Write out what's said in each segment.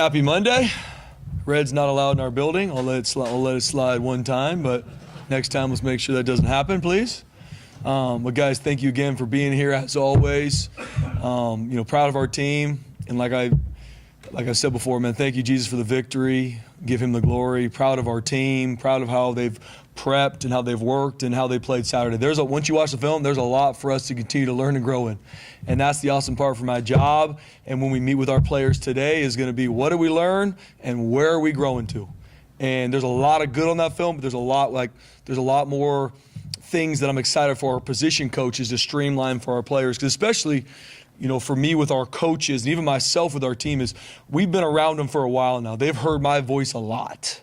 Happy Monday. Red's not allowed in our building. I'll let it slide one time, but next time let's make sure that doesn't happen, please. But guys, thank you again for being here as always. Proud of our team, and like I said before, man, thank you, Jesus, for the victory. Give him the glory. Proud of our team. Proud of how they've prepped and how they've worked and how they played Saturday. Once you watch the film, there's a lot for us to continue to learn and grow in. And that's the awesome part for my job. And when we meet with our players today is going to be what did we learn and where are we growing to? And there's a lot of good on that film, but there's a lot more things that I'm excited for our position coaches to streamline for our players. Because especially, for me with our coaches and even myself with our team is we've been around them for a while now. They've heard my voice a lot.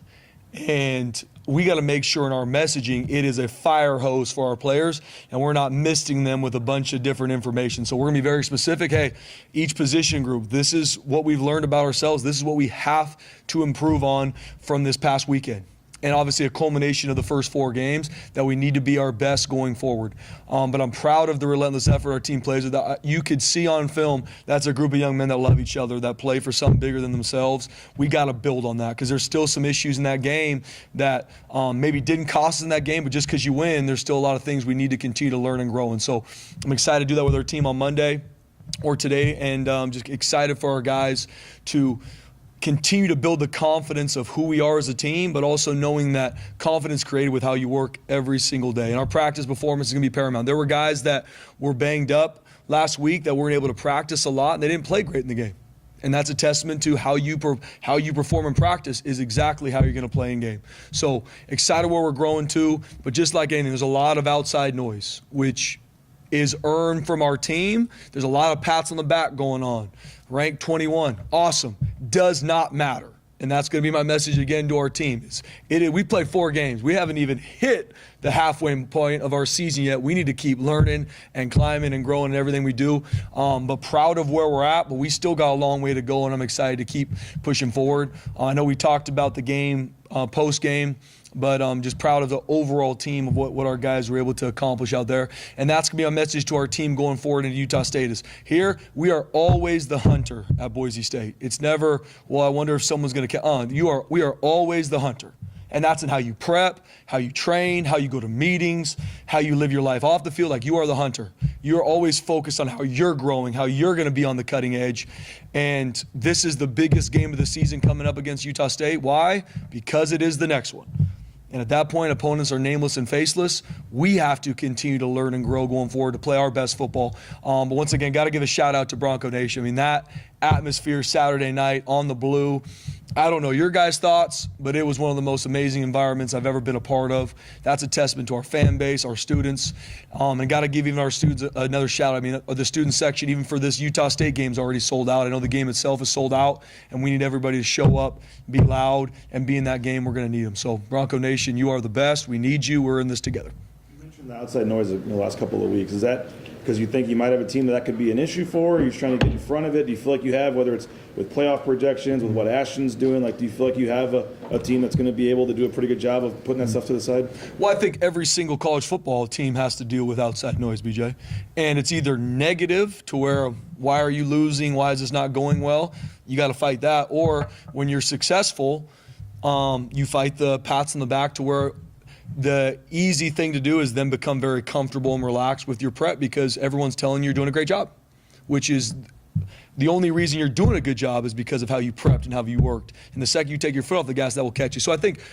And we got to make sure in our messaging it is a fire hose for our players and we're not misting them with a bunch of different information. So we're going to be very specific. Hey, each position group, this is what we've learned about ourselves. This is what we have to improve on from this past weekend. And obviously a culmination of the first 4 games that we need to be our best going forward. But I'm proud of the relentless effort our team plays with. You could see on film that's a group of young men that love each other, that play for something bigger than themselves. We got to build on that because there's still some issues in that game that maybe didn't cost us in that game, but just because you win, there's still a lot of things we need to continue to learn and grow. And so I'm excited to do that with our team on Monday or today, and just excited for our guys to continue to build the confidence of who we are as a team, but also knowing that confidence created with how you work every single day. And our practice performance is going to be paramount. There were guys that were banged up last week that weren't able to practice a lot, and they didn't play great in the game. And that's a testament to how you perform in practice is exactly how you're going to play in game. So excited where we're growing to, but just like anything, there's a lot of outside noise, which is earned from our team. There's a lot of pats on the back going on. Ranked 21, awesome. Does not matter. And that's going to be my message again to our team. We played 4 games. We haven't even hit the halfway point of our season yet. We need to keep learning and climbing and growing in everything we do. But proud of where we're at, but we still got a long way to go, and I'm excited to keep pushing forward. I know we talked about the game, post-game, but I'm just proud of the overall team of what our guys were able to accomplish out there. And that's going to be our message to our team going forward into Utah State is here, we are always the hunter at Boise State. It's never, well, I wonder if someone's going to we are always the hunter. And that's in how you prep, how you train, how you go to meetings, how you live your life off the field. Like you are the hunter. You're always focused on how you're growing, how you're going to be on the cutting edge. And this is the biggest game of the season coming up against Utah State. Why? Because it is the next one. And at that point, opponents are nameless and faceless. We have to continue to learn and grow going forward to play our best football. But once again, got to give a shout out to Bronco Nation. I mean, that atmosphere Saturday night on the blue, I don't know your guys' thoughts, but it was one of the most amazing environments I've ever been a part of. That's a testament to our fan base, our students, and got to give even our students another shout out. I mean, the student section, even for this Utah State game, is already sold out. I know the game itself is sold out, and we need everybody to show up, be loud, and be in that game. We're going to need them. So, Bronco Nation, you are the best. We need you. We're in this together. You mentioned the outside noise in the last couple of weeks. Is that because you think you might have a team that could be an issue for? Are you trying to get in front of it? Do you feel like you have, whether it's with playoff projections, with what Ashton's doing, do you feel like you have a team that's going to be able to do a pretty good job of putting that stuff to the side? Well, I think every single college football team has to deal with outside noise, BJ. And it's either negative to where, why are you losing? Why is this not going well? You got to fight that. Or when you're successful, you fight the pats on the back to where the easy thing to do is then become very comfortable and relaxed with your prep because everyone's telling you you're doing a great job, which is the only reason you're doing a good job is because of how you prepped and how you worked. And the second you take your foot off the gas, that will catch you. So I think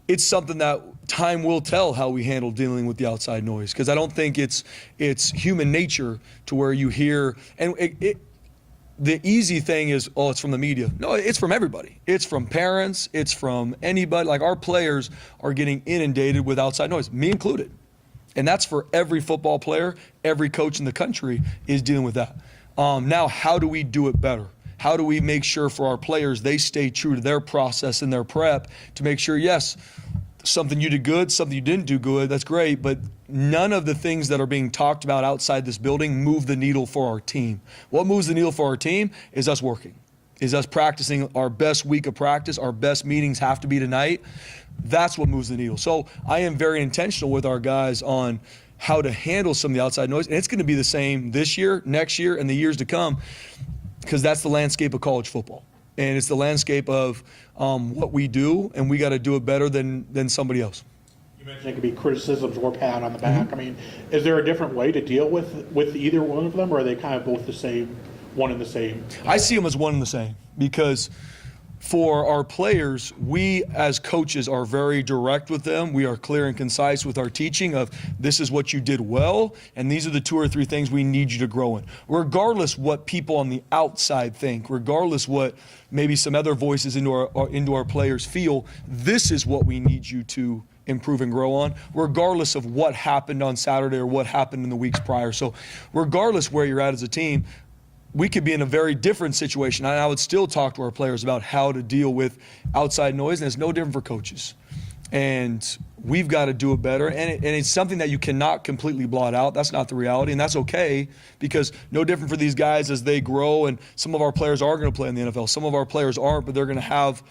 it's something that time will tell how we handle dealing with the outside noise because I don't think it's human nature to where you hear – and the easy thing is, it's from the media. No, it's from everybody. It's from parents. It's from anybody. Like our players are getting inundated with outside noise, me included. And that's for every football player, every coach in the country is dealing with that. Now, how do we do it better? How do we make sure for our players they stay true to their process and their prep to make sure, yes, something you did good, something you didn't do good, that's great, but none of the things that are being talked about outside this building move the needle for our team. What moves the needle for our team is us working, is us practicing our best week of practice. Our best meetings have to be tonight. That's what moves the needle. So I am very intentional with our guys on how to handle some of the outside noise, and it's going to be the same this year, next year, and the years to come because that's the landscape of college football. and it's the landscape of what we do, and we got to do it better than somebody else. You mentioned it could be criticisms or pat on the back. I mean, is there a different way to deal with either one of them, or are they kind of both the same, one and the same? I see them as one and the same, because for our players, we as coaches are very direct with them. We are clear and concise with our teaching of this is what you did well, and these are the 2 or 3 things we need you to grow in. Regardless what people on the outside think, regardless what maybe some other voices into our players feel, this is what we need you to improve and grow on, regardless of what happened on Saturday or what happened in the weeks prior. So regardless where you're at as a team, we could be in a very different situation. And I would still talk to our players about how to deal with outside noise, and it's no different for coaches. And we've got to do it better. And it's something that you cannot completely blot out. That's not the reality, and that's okay, because no different for these guys as they grow. And some of our players are going to play in the NFL. Some of our players aren't, but they're going to have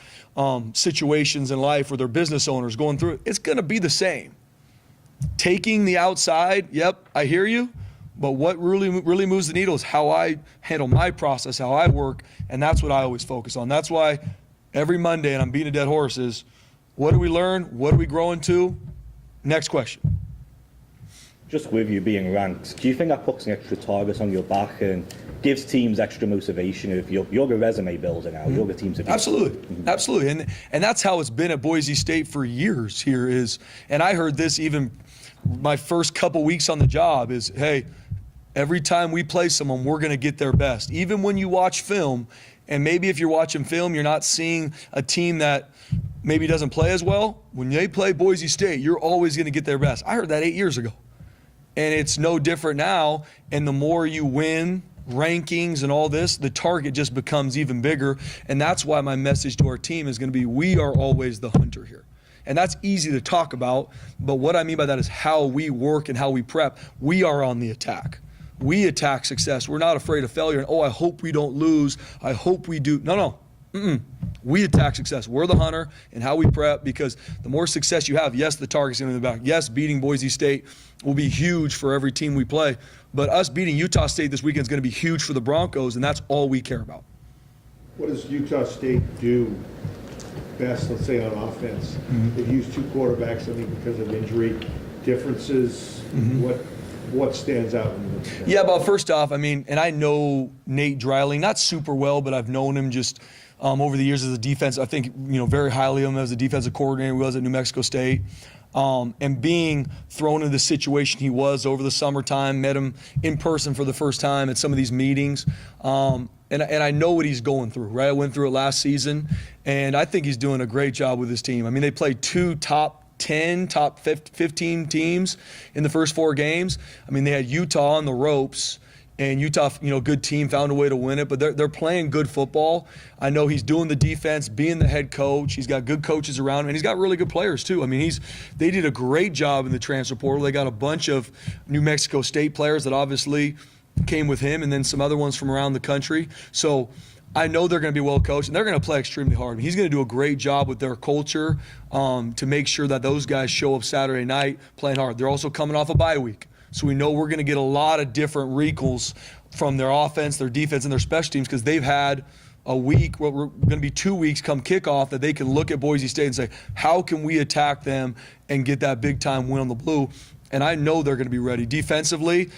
situations in life where they're business owners going through it. It's going to be the same. Taking the outside, yep, I hear you. But what really moves the needle is how I handle my process, how I work, and that's what I always focus on. That's why every Monday, and I'm beating a dead horse, is what do we learn? What are we growing to? Next question. Just with you being ranked, do you think that puts an extra target on your back and gives teams extra motivation? If you're a resume builder now, you're the team to beat. Absolutely. And that's how it's been at Boise State for years here is, and I heard this even my first couple weeks on the job is, hey, every time we play someone, we're going to get their best. Even when you watch film, and maybe if you're watching film, you're not seeing a team that maybe doesn't play as well. When they play Boise State, you're always going to get their best. I heard that 8 years ago. And it's no different now. And the more you win, rankings and all this, the target just becomes even bigger. And that's why my message to our team is going to be, we are always the hunter here. And that's easy to talk about. But what I mean by that is how we work and how we prep. We are on the attack. We attack success. We're not afraid of failure. And, oh, I hope we don't lose. I hope we do. No. We attack success. We're the hunter and how we prep, because the more success you have, yes, the target's going to be in the back. Yes, beating Boise State will be huge for every team we play. But us beating Utah State this weekend is going to be huge for the Broncos, and that's all we care about. What does Utah State do best, let's say, on offense? They've used 2 quarterbacks, I think, because of injury differences. What stands out? Yeah, but first off, I mean, and I know Nate Dreiling, not super well, but I've known him just over the years as a defense. I think, very highly of him as a defensive coordinator. He was at New Mexico State. And being thrown into the situation he was over the summertime, met him in person for the first time at some of these meetings. And I know what he's going through, right? I went through it last season, and I think he's doing a great job with his team. I mean, they played 2 top 10, top 15 teams in the first 4 games. I mean, they had Utah on the ropes, and Utah, good team, found a way to win it, but they're playing good football. I know he's doing the defense, being the head coach. He's got good coaches around him, and he's got really good players too. I mean, they did a great job in the transfer portal. They got a bunch of New Mexico State players that obviously came with him, and then some other ones from around the country. So I know they're going to be well coached, and they're going to play extremely hard. I mean, he's going to do a great job with their culture to make sure that those guys show up Saturday night playing hard. They're also coming off a bye week, so we know we're going to get a lot of different wrinkles from their offense, their defense, and their special teams, because they've had a week, we're going to be 2 weeks come kickoff, that they can look at Boise State and say, how can we attack them and get that big-time win on the blue? And I know they're going to be ready. Defensively,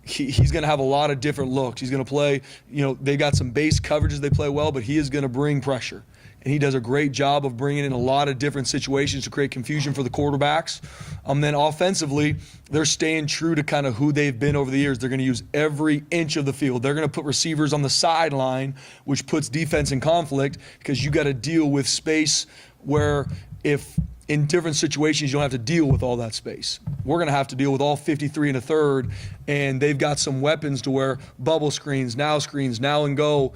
he's going to have a lot of different looks. He's going to play, they got some base coverages they play well, but he is going to bring pressure. And he does a great job of bringing in a lot of different situations to create confusion for the quarterbacks. Then offensively, they're staying true to kind of who they've been over the years. They're going to use every inch of the field. They're going to put receivers on the sideline, which puts defense in conflict, because you got to deal with space where if in different situations you don't have to deal with all that space. We're going to have to deal with all 53 and a third, and they've got some weapons to where bubble screens, now and go.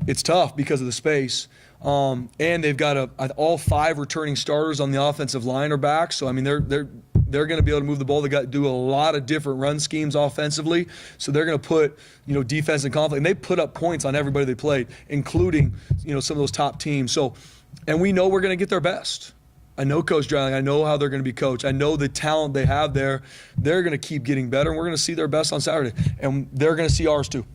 It's tough because of the space. And they've got all 5 returning starters on the offensive line are back. So, I mean, they're going to be able to move the ball. They got to do a lot of different run schemes offensively. So they're going to put, defense in conflict. And they put up points on everybody they played, including, some of those top teams. So, and we know we're going to get their best. I know Coach Dreiling. I know how they're going to be coached. I know the talent they have there. They're going to keep getting better, and we're going to see their best on Saturday. And they're going to see ours too.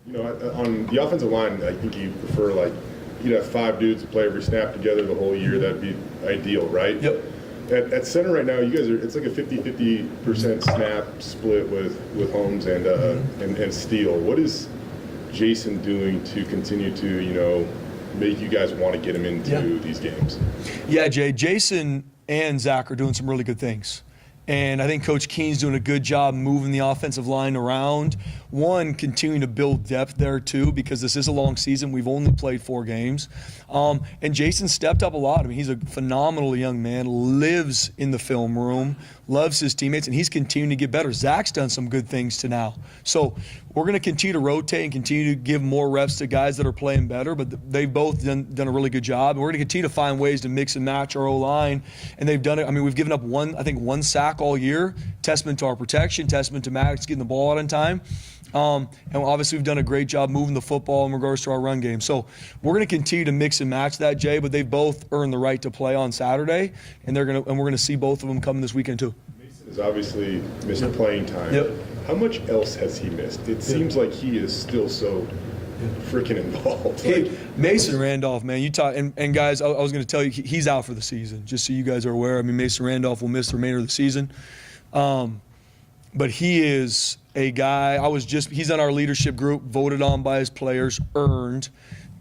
You know, on the offensive line, I think you prefer, like, you'd have 5 dudes to play every snap together the whole year. That'd be ideal, right? Yep. At center right now, you guys are, it's like a 50-50% snap split with Holmes and Steele. What is Jason doing to continue to, you know, make you guys want to get him into these games? Yeah, Jay, Jason and Zach are doing some really good things. And I think Coach Keene's doing a good job moving the offensive line around. One, continuing to build depth there, too, because this is a long season. We've only played 4 games. And Jason stepped up a lot. I mean, he's a phenomenal young man, lives in the film room, loves his teammates, and he's continuing to get better. Zach's done some good things to now. So we're going to continue to rotate and continue to give more reps to guys that are playing better, but they've both done a really good job. And we're going to continue to find ways to mix and match our O-line, and they've done it. I mean, we've given up one sack all year, testament to our protection, testament to Maddox getting the ball out on time. And obviously we've done a great job moving the football in regards to our run game. So we're going to continue to mix and match that, Jay, but they've both earned the right to play on Saturday, and we're going to see both of them coming this weekend too. Mason has obviously missed playing time. Yep. How much else has he missed? It seems like he is still so freaking involved. Hey, Mason Randolph, man, you talk, and guys, I was going to tell you, he's out for the season, just so you guys are aware. I mean, Mason Randolph will miss the remainder of the season. But he is a guy, he's on our leadership group, voted on by his players, earned.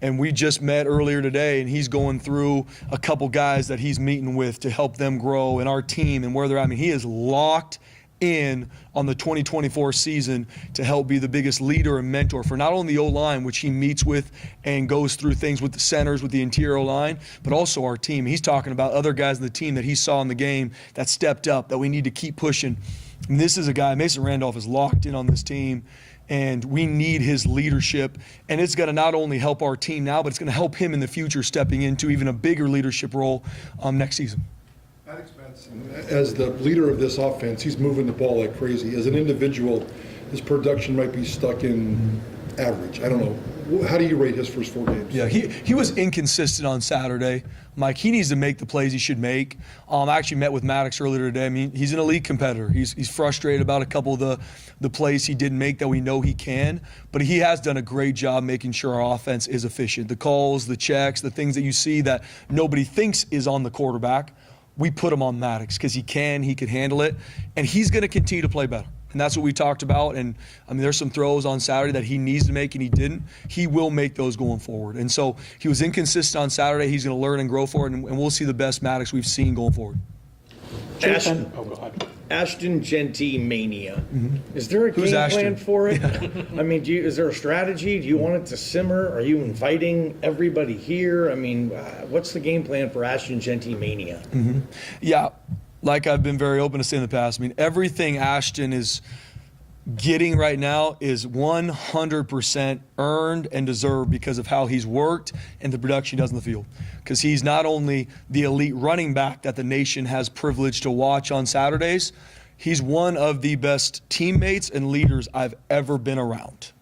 And we just met earlier today, and he's going through a couple guys that he's meeting with to help them grow in our team and where they're at. I mean, he is locked in on the 2024 season to help be the biggest leader and mentor for not only the O-line, which he meets with and goes through things with the centers, with the interior O-line, but also our team. He's talking about other guys in the team that he saw in the game that stepped up, that we need to keep pushing. And this is a guy, Mason Randolph is locked in on this team, and we need his leadership. And it's going to not only help our team now, but it's going to help him in the future stepping into even a bigger leadership role next season. Maddox Benson, as the leader of this offense, he's moving the ball like crazy. As an individual, his production might be stuck in average. I don't know. How do you rate his first 4 games? Yeah, he was inconsistent on Saturday. Mike, he needs to make the plays he should make. I actually met with Maddox earlier today. I mean, he's an elite competitor. He's frustrated about a couple of the plays he didn't make that we know he can, but he has done a great job making sure our offense is efficient. The calls, the checks, the things that you see that nobody thinks is on the quarterback, we put him on Maddox because he can handle it, and he's going to continue to play better. And that's what we talked about. And I mean, there's some throws on Saturday that he needs to make and he didn't. He will make those going forward. And so he was inconsistent on Saturday. He's going to learn and grow for it, and we'll see the best Maddox we've seen going forward. Ashton, go ahead. Ashton Jeanty mania. Is there a game plan for it? I mean, is there a strategy? Do you want it to simmer? Are you inviting everybody here? I mean, what's the game plan for Ashton Jeanty mania? Yeah, like I've been very open to say in the past, I mean, everything Ashton is getting right now is 100% earned and deserved because of how he's worked and the production he does in the field. Because he's not only the elite running back that the nation has privilege to watch on Saturdays, he's one of the best teammates and leaders I've ever been around.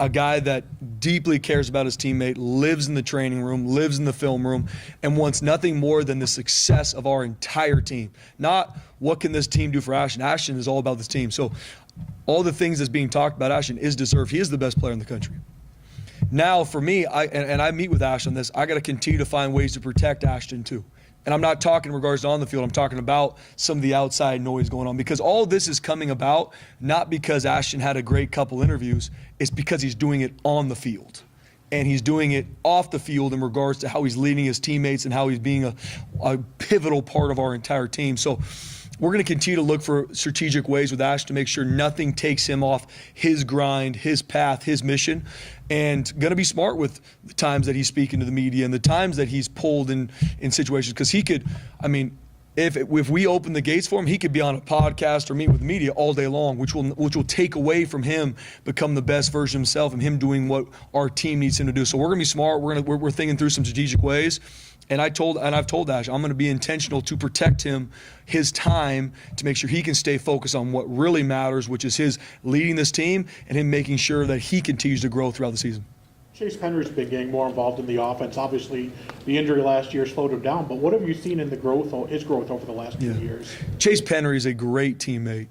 A guy that deeply cares about his teammate, lives in the training room, lives in the film room, and wants nothing more than the success of our entire team. Not what can this team do for Ashton. Ashton is all about this team. So all the things that's being talked about Ashton is deserved. He is the best player in the country. Now, for me, I meet with Ashton on this, I got to continue to find ways to protect Ashton too. And I'm not talking in regards to on the field. I'm talking about some of the outside noise going on, because all of this is coming about not because Ashton had a great couple interviews. It's because he's doing it on the field. And he's doing it off the field in regards to how he's leading his teammates and how he's being a pivotal part of our entire team. So we're going to continue to look for strategic ways with Ash to make sure nothing takes him off his grind, his path, his mission, and going to be smart with the times that he's speaking to the media and the times that he's pulled in situations. Because he could, I mean, if we open the gates for him, he could be on a podcast or meet with the media all day long, which will take away from him become the best version of himself and him doing what our team needs him to do. So we're going to be smart. We're thinking through some strategic ways. And I've told Ash, I'm going to be intentional to protect him, his time, to make sure he can stay focused on what really matters, which is his leading this team and him making sure that he continues to grow throughout the season. Chase Penry's been getting more involved in the offense. Obviously, the injury last year slowed him down, but what have you seen in his growth over the last few years? Chase Penry is a great teammate.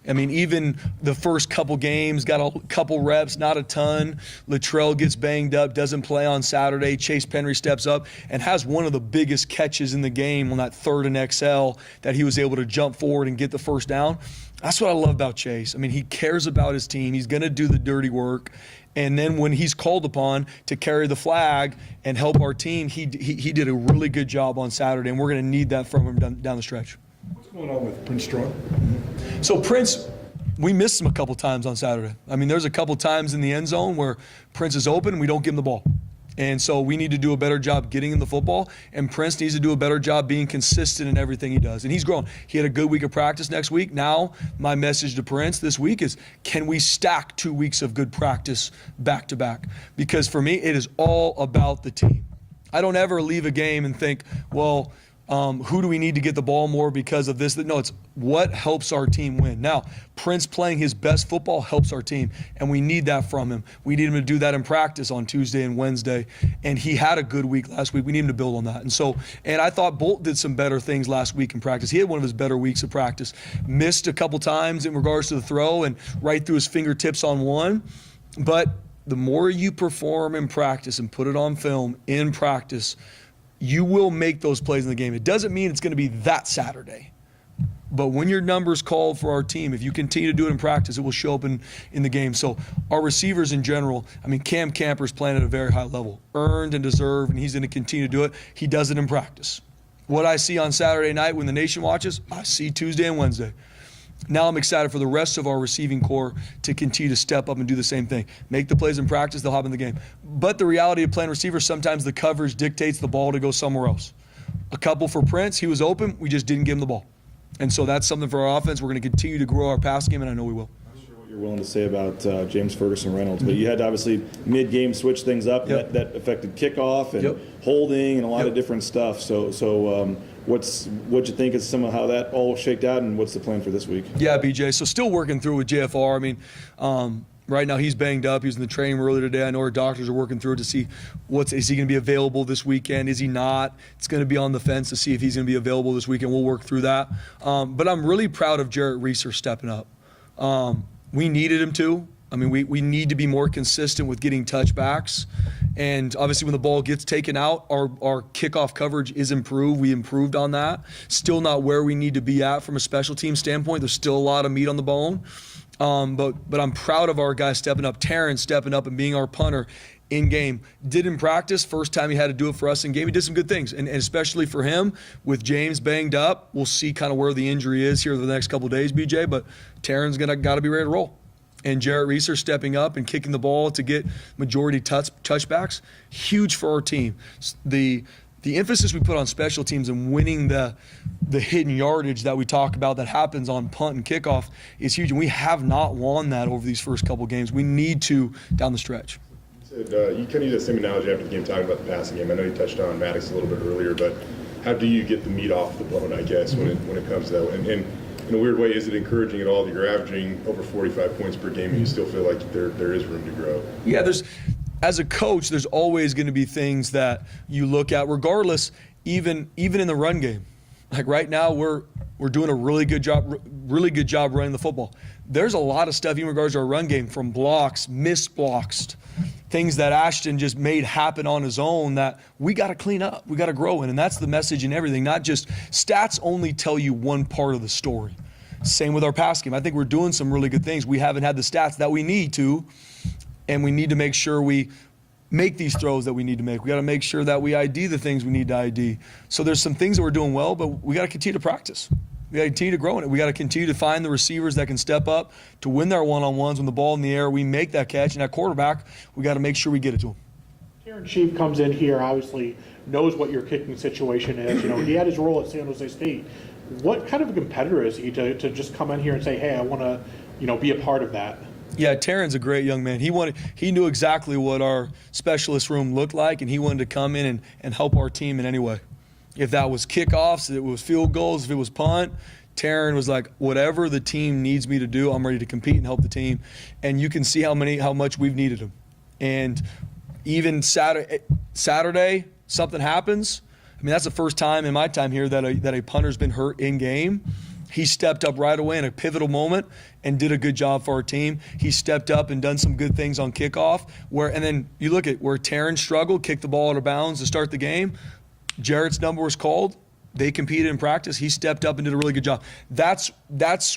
I mean, even the first couple games, got a couple reps, not a ton. Latrell gets banged up, doesn't play on Saturday. Chase Penry steps up and has one of the biggest catches in the game on that 3rd and XL that he was able to jump forward and get the first down. That's what I love about Chase. I mean, he cares about his team. He's going to do the dirty work. And then when he's called upon to carry the flag and help our team, he did a really good job on Saturday, and we're going to need that from him down the stretch. What's going on with Prince Strong? So Prince, we missed him a couple times on Saturday. I mean, there's a couple times in the end zone where Prince is open and we don't give him the ball. And so we need to do a better job getting him the football, and Prince needs to do a better job being consistent in everything he does. And he's grown. He had a good week of practice next week. Now my message to Prince this week is, can we stack 2 weeks of good practice back to back? Because for me, it is all about the team. I don't ever leave a game and think, well, who do we need to get the ball more because of this? No, it's what helps our team win. Now, Prince playing his best football helps our team, and we need that from him. We need him to do that in practice on Tuesday and Wednesday, and he had a good week last week. We need him to build on that. And I thought Bolt did some better things last week in practice. He had one of his better weeks of practice. Missed a couple times in regards to the throw and right through his fingertips on one, but the more you perform in practice and put it on film in practice, you will make those plays in the game. It doesn't mean it's going to be that Saturday. But when your number's called for our team, if you continue to do it in practice, it will show up in the game. So our receivers in general, I mean, Cam Camper's playing at a very high level. Earned and deserved, and he's going to continue to do it. He does it in practice. What I see on Saturday night when the nation watches, I see Tuesday and Wednesday. Now I'm excited for the rest of our receiving core to continue to step up and do the same thing. Make the plays in practice, they'll hop in the game. But the reality of playing receiver, sometimes the coverage dictates the ball to go somewhere else. A couple for Prince, he was open, we just didn't give him the ball. And so that's something for our offense. We're going to continue to grow our pass game, and I know we will. I'm not sure what you're willing to say about James Ferguson Reynolds, but you had to obviously mid-game switch things up. Yep. That affected kickoff and holding and a lot of different stuff. So what you think is some of how that all shaked out, and what's the plan for this week? Yeah, BJ. So still working through with JFR. I mean, right now he's banged up. He was in the training room earlier today. I know our doctors are working through it to see is he going to be available this weekend? Is he not? It's going to be on the fence to see if he's going to be available this weekend. We'll work through that. But I'm really proud of Jarrett Reeser stepping up. We needed him to. I mean, we need to be more consistent with getting touchbacks. And obviously when the ball gets taken out, our kickoff coverage is improved. We improved on that. Still not where we need to be at from a special team standpoint. There's still a lot of meat on the bone. But I'm proud of our guys stepping up. Terrence stepping up and being our punter in game. Did in practice, first time he had to do it for us in game. He did some good things, and especially for him with James banged up. We'll see kind of where the injury is here the next couple of days, BJ, but Terrence got to be ready to roll. And Jarrett Reeser stepping up and kicking the ball to get majority touchbacks, huge for our team. The emphasis we put on special teams and winning the hidden yardage that we talk about that happens on punt and kickoff is huge, and we have not won that over these first couple games. We need to down the stretch. You kind of use that same analogy after the game talking about the passing game. I know you touched on Maddox a little bit earlier, but how do you get the meat off the bone, I guess, when it comes to that? And in a weird way, is it encouraging at all that you're averaging over 45 points per game and you still feel like there is room to grow? Yeah, as a coach, there's always going to be things that you look at, regardless, even in the run game. Like right now, we're doing a really good job running the football. There's a lot of stuff in regards to our run game, from blocks, missed blocks, things that Ashton just made happen on his own that we got to clean up, we got to grow in, and that's the message in everything. Not just stats only tell you one part of the story. Same with our pass game. I think we're doing some really good things. We haven't had the stats that we need to, and we need to make sure we make these throws that we need to make. We got to make sure that we ID the things we need to ID. So there's some things that we're doing well, but we got to continue to practice. We got to continue to grow in it. We got to continue to find the receivers that can step up to win their one-on-ones when the ball in the air. We make that catch, and that quarterback, we got to make sure we get it to him. Karen Sheep comes in here, obviously knows what your kicking situation is. You know, he had his role at San Jose State. What kind of a competitor is he to just come in here and say, hey, I want to, be a part of that? Yeah, Taryn's a great young man. He knew exactly what our specialist room looked like, and he wanted to come in and help our team in any way. If that was kickoffs, if it was field goals, if it was punt, Taryn was like, whatever the team needs me to do, I'm ready to compete and help the team. And you can see how much we've needed him. And even Saturday, something happens. I mean, that's the first time in my time here that a punter's been hurt in game. He stepped up right away in a pivotal moment and did a good job for our team. He stepped up and done some good things on kickoff. And then you look at where Taryn struggled, kicked the ball out of bounds to start the game. Jarrett's number was called. They competed in practice. He stepped up and did a really good job. That's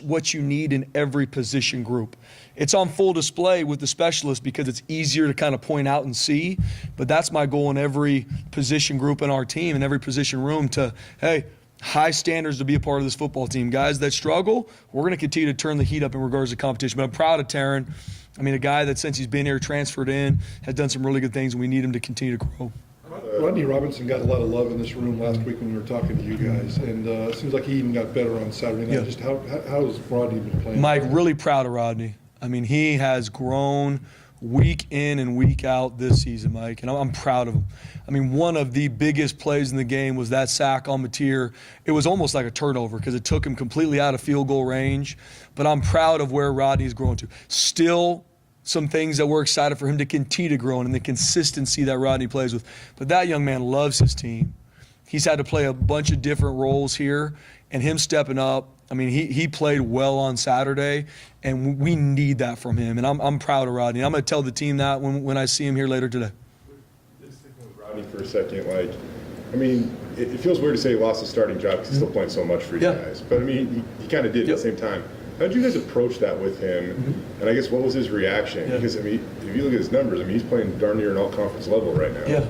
what you need in every position group. It's on full display with the specialists because it's easier to kind of point out and see. But that's my goal in every position group in our team, in every position room to, hey, high standards to be a part of this football team. Guys that struggle, we're going to continue to turn the heat up in regards to competition. But I'm proud of Taryn. I mean, a guy that since he's been here, transferred in, has done some really good things, and we need him to continue to grow. Rodney Robinson got a lot of love in this room last week when we were talking to you guys, and it seems like he even got better on Saturday night. Yeah. Just how's Rodney been playing? Mike, really proud of Rodney. I mean, he has grown week in and week out this season, Mike, and I'm proud of him. I mean, one of the biggest plays in the game was that sack on Mateer. It was almost like a turnover because it took him completely out of field goal range, but I'm proud of where Rodney's grown to. Still some things that we're excited for him to continue to grow in and the consistency that Rodney plays with. But that young man loves his team. He's had to play a bunch of different roles here, and him stepping up, I mean, he played well on Saturday, and we need that from him. And I'm proud of Rodney. I'm going to tell the team that when I see him here later today. Just sticking with Rodney for a second, like, I mean, it feels weird to say he lost his starting job because he's still playing so much for you guys. But, I mean, he kind of did at the same time. How did you guys approach that with him? And I guess what was his reaction? Because, I mean, if you look at his numbers, I mean, he's playing darn near an all-conference level right now. Yeah.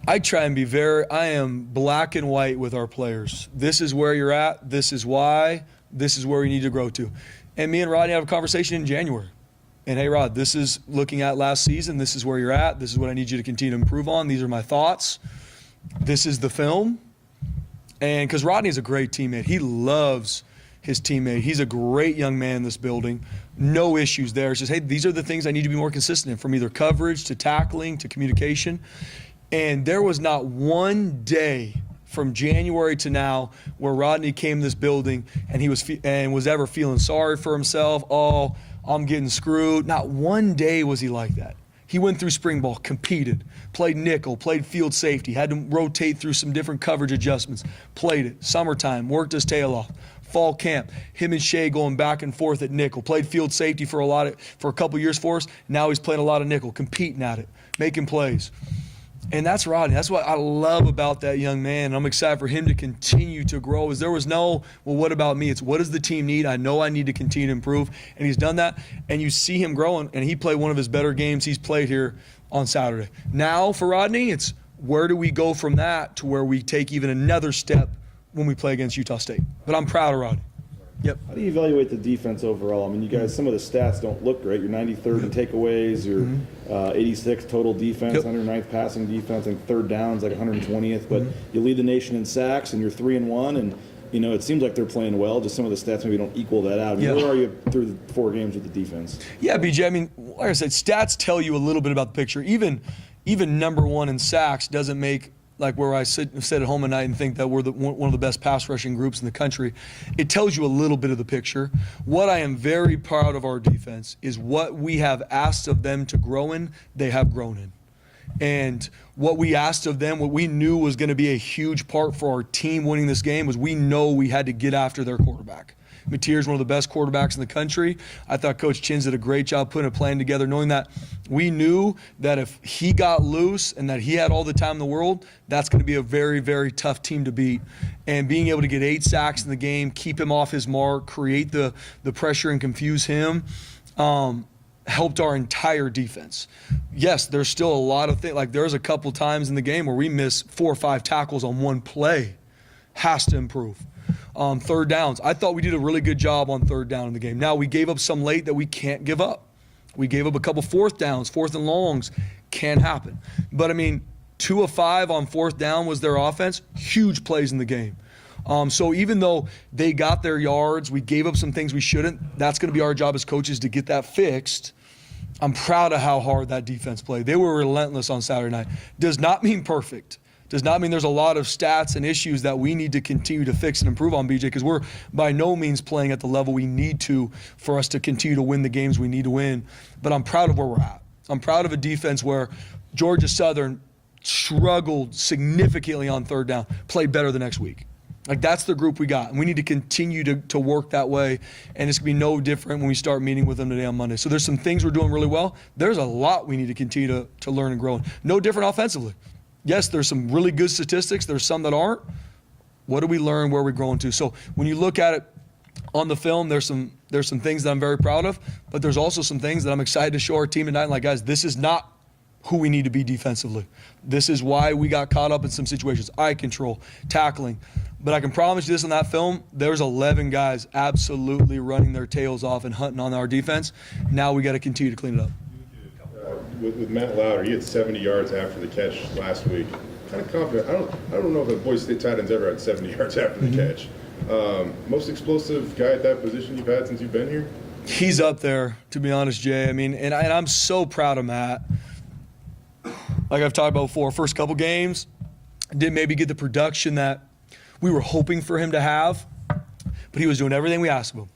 I try and be I am black and white with our players. This is where you're at. This is why. This is where we need to grow to. And me and Rodney have a conversation in January. And, hey, Rod, this is looking at last season. This is where you're at. This is what I need you to continue to improve on. These are my thoughts. This is the film. And because Rodney's a great teammate. He loves his teammate. He's a great young man in this building. No issues there. It's just, hey, these are the things I need to be more consistent in, from either coverage to tackling to communication. And there was not one day from January to now where Rodney came to this building and he was ever feeling sorry for himself. Oh, I'm getting screwed. Not one day was he like that. He went through spring ball, competed, played nickel, played field safety, had to rotate through some different coverage adjustments, played it. Summertime, worked his tail off. Fall camp, him and Shea going back and forth at nickel, played field safety for a couple years for us. Now he's playing a lot of nickel, competing at it, making plays. And that's Rodney. That's what I love about that young man. And I'm excited for him to continue to grow. There was no, well, what about me? It's what does the team need? I know I need to continue to improve. And he's done that. And you see him growing. And he played one of his better games he's played here on Saturday. Now for Rodney, it's where do we go from that to where we take even another step when we play against Utah State. But I'm proud of Rodney. Yep. How do you evaluate the defense overall? I mean, you guys, some of the stats don't look great. You're 93rd in takeaways. You're 86th total defense, 109th passing defense, and third downs like 120th. But you lead the nation in sacks, and you're 3-1. And you know, it seems like they're playing well. Just some of the stats maybe don't equal that out. I mean, where are you through the 4 games with the defense? Yeah, BJ. I mean, like I said, stats tell you a little bit about the picture. Even number 1 in sacks doesn't make, like where I sit at home at night and think that we're one of the best pass rushing groups in the country. It tells you a little bit of the picture. What I am very proud of our defense is what we have asked of them to grow in, they have grown in. And what we asked of them, what we knew was going to be a huge part for our team winning this game, was we know we had to get after their quarterback. Mateer is one of the best quarterbacks in the country. I thought Coach Chins did a great job putting a plan together, knowing that we knew that if he got loose and that he had all the time in the world, that's going to be a very, very tough team to beat. And being able to get 8 sacks in the game, keep him off his mark, create the pressure and confuse him, helped our entire defense. Yes, there's still a lot of things. Like there's a couple times in the game where we missed 4 or 5 tackles on one play. Has to improve. Third downs. I thought we did a really good job on third down in the game. Now, we gave up some late that we can't give up. We gave up a couple 4th downs, 4th and longs. Can happen. But, I mean, 2 of 5 on 4th down was their offense. Huge plays in the game. So even though they got their yards, we gave up some things we shouldn't, that's going to be our job as coaches to get that fixed. I'm proud of how hard that defense played. They were relentless on Saturday night. Does not mean perfect. Does not mean there's a lot of stats and issues that we need to continue to fix and improve on, BJ, because we're by no means playing at the level we need to for us to continue to win the games we need to win. But I'm proud of where we're at. I'm proud of a defense where Georgia Southern struggled significantly on third down, played better the next week. Like, that's the group we got. And we need to continue to work that way. And it's going to be no different when we start meeting with them today on Monday. So there's some things we're doing really well. There's a lot we need to continue to learn and grow. No different offensively. Yes, there's some really good statistics. There's some that aren't. What do we learn? Where are we growing to? So when you look at it on the film, there's some things that I'm very proud of. But there's also some things that I'm excited to show our team tonight. Like, guys, this is not who we need to be defensively. This is why we got caught up in some situations. Eye control, tackling. But I can promise you this on that film, there's 11 guys absolutely running their tails off and hunting on our defense. Now we got to continue to clean it up. With Matt Lauter, he had 70 yards after the catch last week. Kind of confident. I don't know if a Boise State tight end's ever had 70 yards after the catch. Most explosive guy at that position you've had since you've been here? He's up there, to be honest, Jay. I mean, and I'm so proud of Matt. Like I've talked about before, first couple games, didn't maybe get the production that we were hoping for him to have, but he was doing everything we asked of him.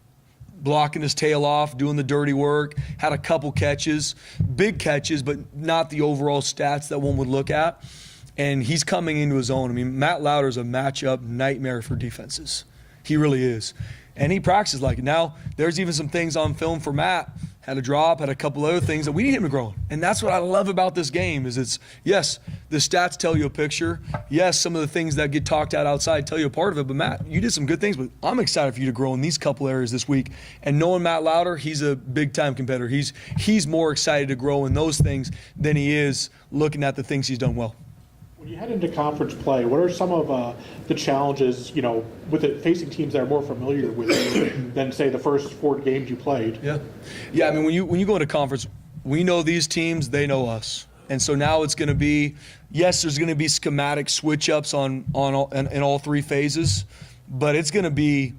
Blocking his tail off, doing the dirty work, had a couple catches, big catches, but not the overall stats that one would look at. And he's coming into his own. I mean, Matt Lauter is a matchup nightmare for defenses. He really is. And he practices like it. Now, there's even some things on film for Matt. Had a drop, had a couple other things that we need him to grow in. And that's what I love about this game is it's, yes, the stats tell you a picture. Yes, some of the things that get talked out outside tell you a part of it. But, Matt, you did some good things. But I'm excited for you to grow in these couple areas this week. And knowing Matt Lauter, he's a big-time competitor. He's more excited to grow in those things than he is looking at the things he's done well. When you head into conference play, what are some of the challenges, with it facing teams that are more familiar with you than, say, the first 4 games you played? Yeah. I mean, when you go into conference, we know these teams, they know us. And so now it's going to be, yes, there's going to be schematic switch-ups in all 3 phases, but it's going to be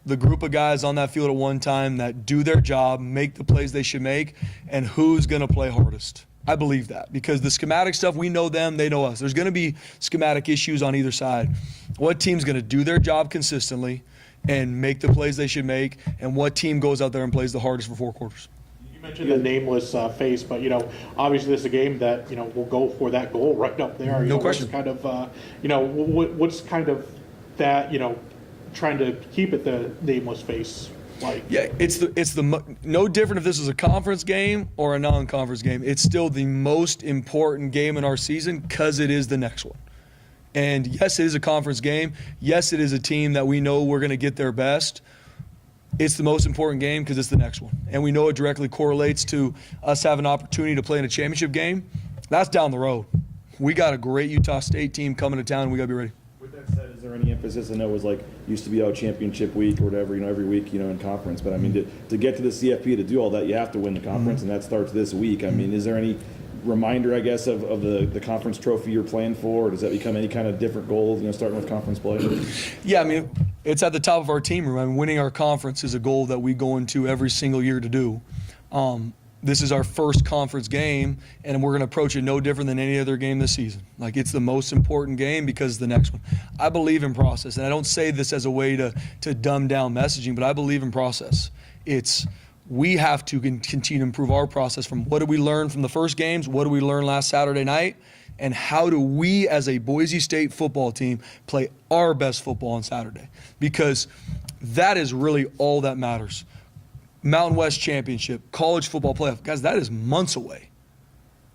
the group of guys on that field at one time that do their job, make the plays they should make, and who's going to play hardest. I believe that because the schematic stuff, we know them, they know us. There's going to be schematic issues on either side. What team's going to do their job consistently and make the plays they should make, and what team goes out there and plays the hardest for 4 quarters? You mentioned the nameless face, but, obviously this is a game that, will go for that goal right up there. No question. What's kind of, what's kind of that, trying to keep it the nameless face? Yeah, it's no different if this is a conference game or a non-conference game. It's still the most important game in our season because it is the next one. And yes, it is a conference game. Yes, it is a team that we know we're going to get their best. It's the most important game because it's the next one. And we know it directly correlates to us having an opportunity to play in a championship game. That's down the road. We got a great Utah State team coming to town. We got to be ready. With that said, is there any emphasis? I know it was used to be championship week or whatever, every week, in conference. But I mean, to get to the CFP, to do all that, you have to win the conference, and that starts this week. I mean, is there any reminder, I guess, of the conference trophy you're playing for, or does that become any kind of different goals, starting with conference play? Yeah, I mean, it's at the top of our team room. I mean, winning our conference is a goal that we go into every single year to do. This is our first conference game, and we're going to approach it no different than any other game this season. It's the most important game because it's the next one. I believe in process, and I don't say this as a way to dumb down messaging, but I believe in process. We have to continue to improve our process from what did we learn from the first games, what did we learn last Saturday night, and how do we as a Boise State football team play our best football on Saturday? Because that is really all that matters. Mountain West Championship, college football playoff. Guys, that is months away.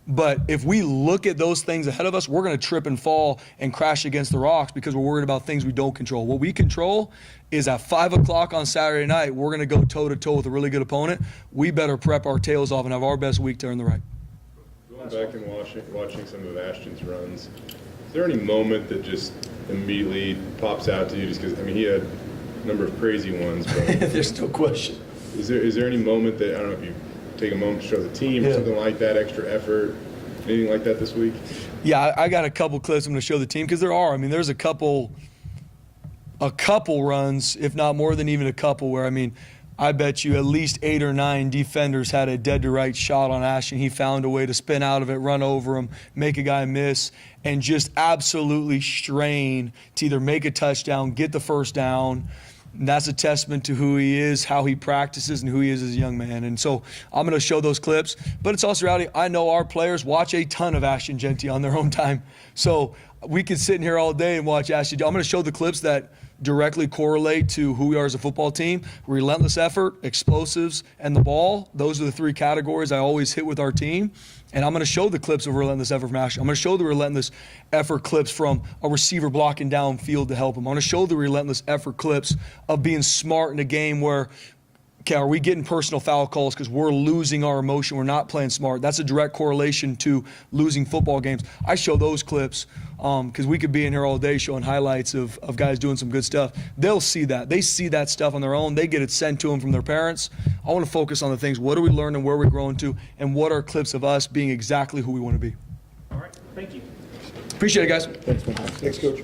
But if we look at those things ahead of us, we're going to trip and fall and crash against the rocks because we're worried about things we don't control. What we control is at 5 o'clock on Saturday night, we're going to go toe-to-toe with a really good opponent. We better prep our tails off and have our best week to earn the right. Going back and watching some of Ashton's runs, is there any moment that just immediately pops out to you? Just because, he had a number of crazy ones. But There's no question. Is there any moment that, I don't know if you take a moment to show the team or something like that, extra effort, anything like that this week? Yeah, I got a couple clips I'm going to show the team because there are. There's a couple runs, if not more than even a couple, where, I bet you at least 8 or 9 defenders had a dead-to-right shot on Ashton. He found a way to spin out of it, run over him, make a guy miss, and just absolutely strain to either make a touchdown, get the first down. And that's a testament to who he is, how he practices, and who he is as a young man. And so I'm going to show those clips. But it's also reality. I know our players watch a ton of Ashton Jeanty on their own time. So we could sit in here all day and watch Ashton. I'm going to show the clips that directly correlate to who we are as a football team. Relentless effort, explosives, and the ball. Those are the three categories I always hit with our team. And I'm going to show the clips of relentless effort from Ashton. I'm going to show the relentless effort clips from a receiver blocking downfield to help him. I'm going to show the relentless effort clips of being smart in a game where, okay, are we getting personal foul calls because we're losing our emotion? We're not playing smart. That's a direct correlation to losing football games. I show those clips because we could be in here all day showing highlights of guys doing some good stuff. They'll see that. They see that stuff on their own. They get it sent to them from their parents. I want to focus on the things. What are we learning, where we're growing to, and what are clips of us being exactly who we want to be. All right, thank you. Appreciate it, guys. Thanks, Coach.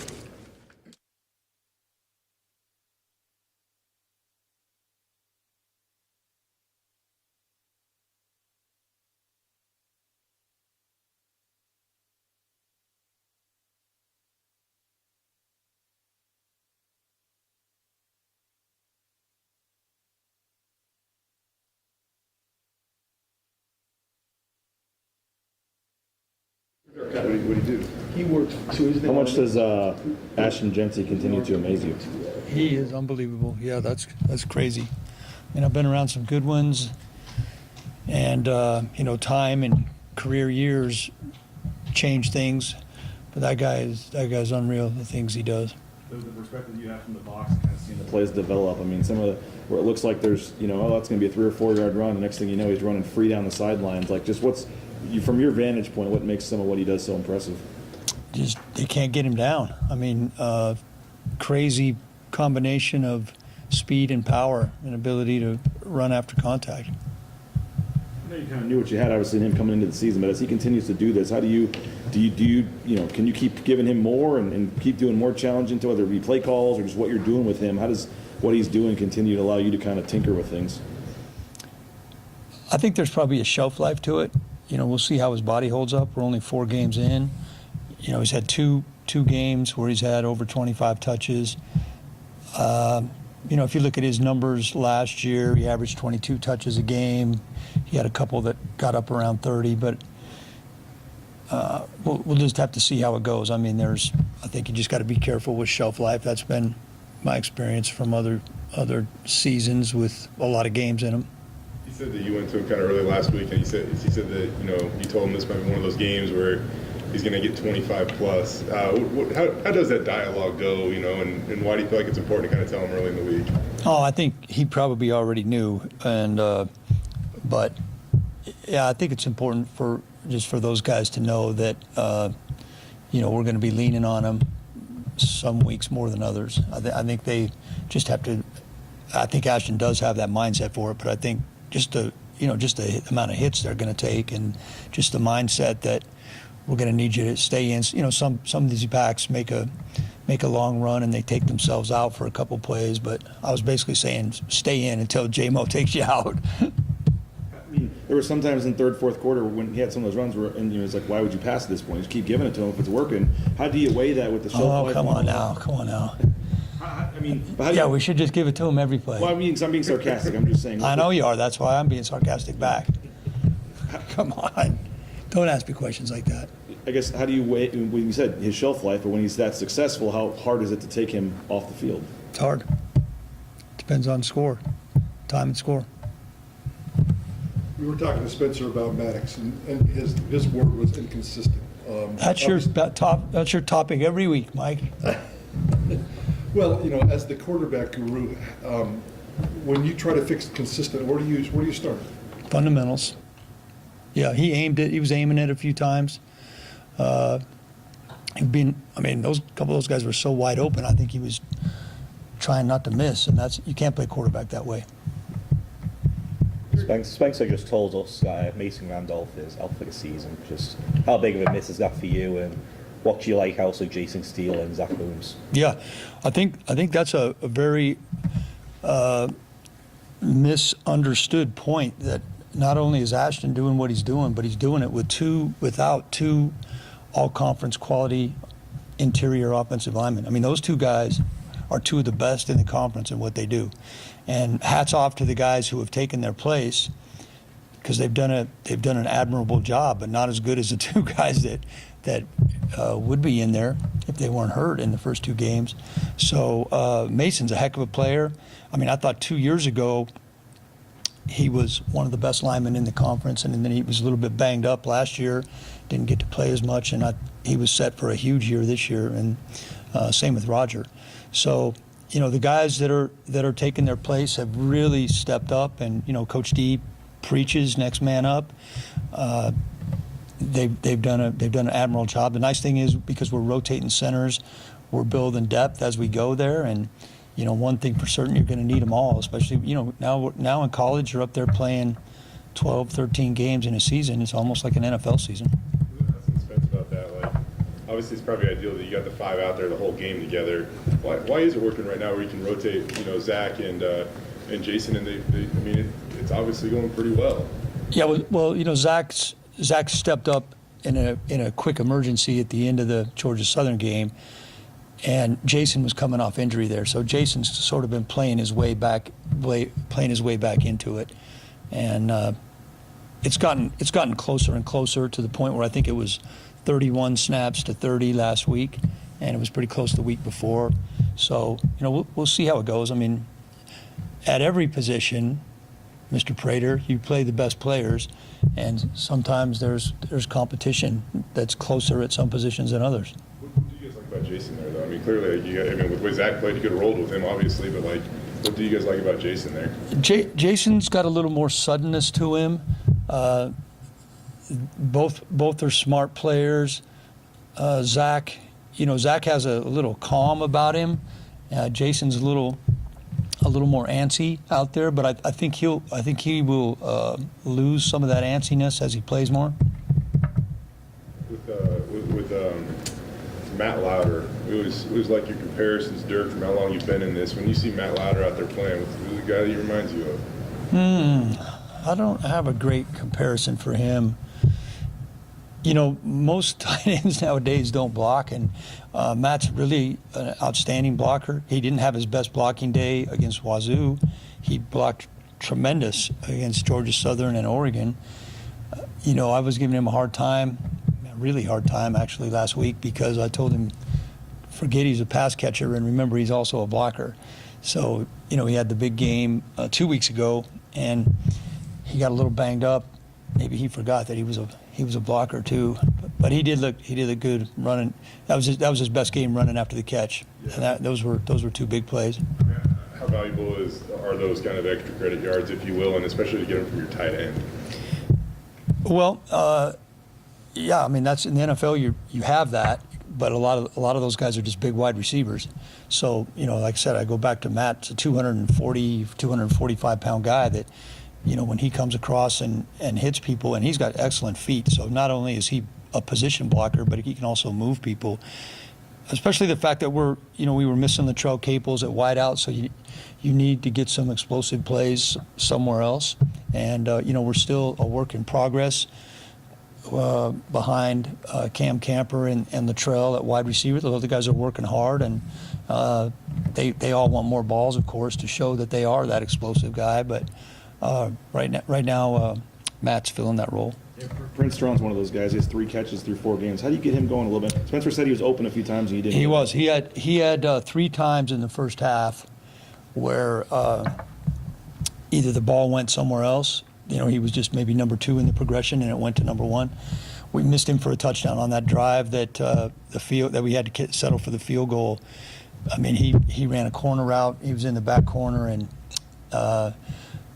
What do you do? He works Tuesday. How much does Ashton Jeanty continue to amaze you? He is unbelievable. Yeah, that's crazy. I've been around some good ones, and time and career years change things. But that guy's unreal. The things he does. The perspective you have from the box, kind of seeing the plays develop. I mean, some of the where it looks like there's, that's going to be a 3 or 4 yard run. The next thing you know, he's running free down the sidelines. Like, just from your vantage point, what makes some of what he does so impressive? Just they can't get him down. Crazy combination of speed and power and ability to run after contact. I know you kind of knew what you had, obviously, in him coming into the season, but as he continues to do this, how do you can you keep giving him more and keep doing more challenging to whether it be play calls or just what you're doing with him? How does what he's doing continue to allow you to kind of tinker with things? I think there's probably a shelf life to it. We'll see how his body holds up. We're only 4 games in. He's had two games where he's had over 25 touches. If you look at his numbers last year, he averaged 22 touches a game. He had a couple that got up around 30, but we'll just have to see how it goes. I think you just got to be careful with shelf life. That's been my experience from other seasons with a lot of games in them. You said that you went to him kind of early last week, and he said that you told him this might be one of those games where he's going to get 25 plus. How does that dialogue go? And why do you feel like it's important to kind of tell him early in the week? Oh, I think he probably already knew, and but yeah, I think it's important for those guys to know that we're going to be leaning on them some weeks more than others. I think they just have to. I think Ashton does have that mindset for it, but I think just the amount of hits they're going to take, and just the mindset that we're going to need you to stay in. Some of these backs make a long run and they take themselves out for a couple plays, but I was basically saying stay in until J-Mo takes you out. There were some times in third, fourth quarter when he had some of those runs and it's like, why would you pass at this point? Just keep giving it to him if it's working. How do you weigh that with the shelf life? Come on now. We should just give it to him every play. Well, I'm being sarcastic. I'm just saying. I know you are. That's why I'm being sarcastic back. Come on. Don't ask me questions like that. I guess, how do you weigh, when you said his shelf life, but when he's that successful, how hard is it to take him off the field? It's hard. Depends on score, time and score. We were talking to Spencer about Maddox, and his word was inconsistent. That's your topic every week, Mike. Well, as the quarterback guru, when you try to fix consistent, where do you start? Fundamentals. Yeah, he was aiming it a few times. Those couple of those guys were so wide open. I think he was trying not to miss, and you can't play quarterback that way. Spencer just told us Mason Randolph is out for the season. Just how big of a miss is that for you, and what do you like also Jason Steele and Zach Booms? Yeah, I think that's a very misunderstood point, that not only is Ashton doing what he's doing, but he's doing it without two all-conference quality interior offensive linemen. Those two guys are two of the best in the conference in what they do. And hats off to the guys who have taken their place, because they've done an admirable job, but not as good as the two guys that that would be in there if they weren't hurt in the first 2 games. So Mason's a heck of a player. I mean, I thought 2 years ago he was one of the best linemen in the conference, and then he was a little bit banged up last year, didn't get to play as much, and he was set for a huge year this year, and same with Roger. So, you know, the guys that are taking their place have really stepped up, and, you know, Coach D preaches next man up. They've done an admirable job. The nice thing is, because we're rotating centers, we're building depth as we go there, and you know, one thing for certain, you're going to need them all, especially, you know, now in college, you're up there playing 12, 13 games in a season. It's almost like an NFL season. That's Spence about that. Like, obviously, it's probably ideal that you got the 5 out there the whole game together. Why is it working right now where you can rotate, you know, Zach and Jason, and I mean, it's obviously going pretty well. Yeah, well, you know, Zach stepped up in a quick emergency at the end of the Georgia Southern game. And Jason was coming off injury there, so Jason's sort of been playing his way back into it, and it's gotten closer and closer to the point where I think it was 31 snaps to 30 last week, and it was pretty close the week before. So, you know, we'll see how it goes. I mean, at every position, Mr. Prater, you play the best players, and sometimes there's competition that's closer at some positions than others. What do you guys like about Jason there, though? I mean, clearly, with the way Zach played, you could have rolled with him, obviously, but, like, what do you guys like about Jason there? Jason's got a little more suddenness to him. Both are smart players. Zach has a little calm about him. Jason's a little more antsy out there, but I think he will lose some of that antsiness as he plays more. With Matt Lauter, it was like your comparisons, Dirk, from how long you've been in this. When you see Matt Lauter out there playing, who's the guy that he reminds you of? I don't have a great comparison for him. You know, most tight ends nowadays don't block, and Matt's really an outstanding blocker. He didn't have his best blocking day against Wazoo. He blocked tremendous against Georgia Southern and Oregon. You know, I was giving him a really hard time actually last week, because I told him, forget he's a pass catcher, and remember he's also a blocker. So, you know, he had the big game 2 weeks ago, and he got a little banged up. Maybe he forgot that he was a blocker too, but he did look good running. That was his best game running after the catch, and those were 2 big plays. How valuable are those kind of extra credit yards, if you will, and especially to get them from your tight end? Well, yeah, I mean, that's in the NFL. You have that, but a lot of those guys are just big wide receivers. So, you know, like I said, I go back to Matt, a 245 pound guy that, you know, when he comes across and hits people, and he's got excellent feet. So not only is he a position blocker, but he can also move people. Especially the fact that we were missing the Latrell Capels at wideout, so you need to get some explosive plays somewhere else. And you know, we're still a work in progress behind Cam Camper and Latrell at wide receiver. The other guys are working hard, and they all want more balls, of course, to show that they are that explosive guy. But right now, Matt's filling that role. Yeah, Prince Strong's one of those guys. He has 3 catches through 4 games. How do you get him going a little bit? Spencer said he was open a few times and he didn't. He was. He had 3 times in the first half where either the ball went somewhere else. You know, he was just maybe number 2 in the progression, and it went to number 1. We missed him for a touchdown on that drive that we had to settle for the field goal. I mean, he ran a corner route. He was in the back corner, and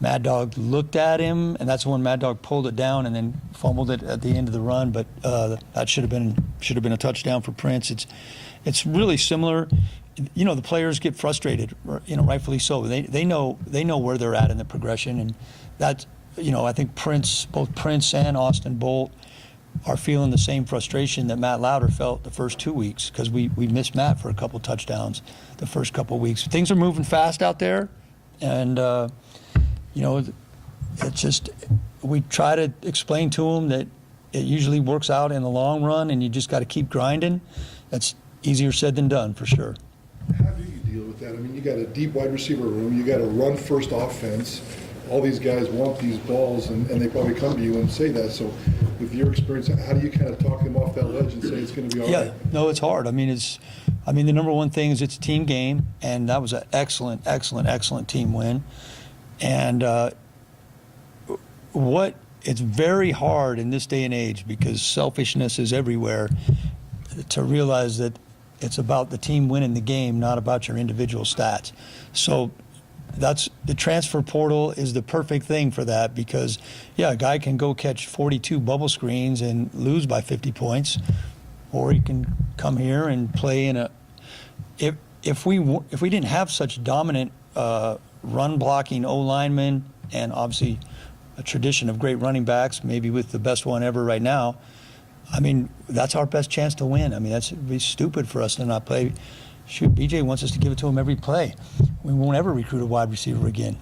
Mad Dog looked at him, and that's when Mad Dog pulled it down and then fumbled it at the end of the run. But that should have been a touchdown for Prince. It's really similar. You know, the players get frustrated, you know, rightfully so. They know where they're at in the progression, and that, you know, I think both Prince and Austin Bolt are feeling the same frustration that Matt Lauter felt the first 2 weeks, because we missed Matt for a couple touchdowns the first couple weeks. Things are moving fast out there, and you know, it's just, we try to explain to them that it usually works out in the long run, and you just got to keep grinding. That's easier said than done, for sure. How do you deal with that? I mean, you got a deep wide receiver room, you got a run-first offense. all these guys want these balls, and they probably come to you and say that. So with your experience, how do you kind of talk them off that ledge and say it's going to be all right? Yeah, no, it's hard. I mean, the number one thing is it's a team game, and that was an excellent, excellent, excellent team win. And it's very hard in this day and age, because selfishness is everywhere, to realize that it's about the team winning the game, not about your individual stats. So that's the transfer portal is the perfect thing for that, because a guy can go catch 42 bubble screens and lose by 50 points, or he can come here and play in a. If we didn't have such dominant run blocking O linemen, and obviously a tradition of great running backs, maybe with the best one ever right now, I mean, that's our best chance to win. I mean, it'd be stupid for us to not play. Shoot, BJ wants us to give it to him every play. We won't ever recruit a wide receiver again.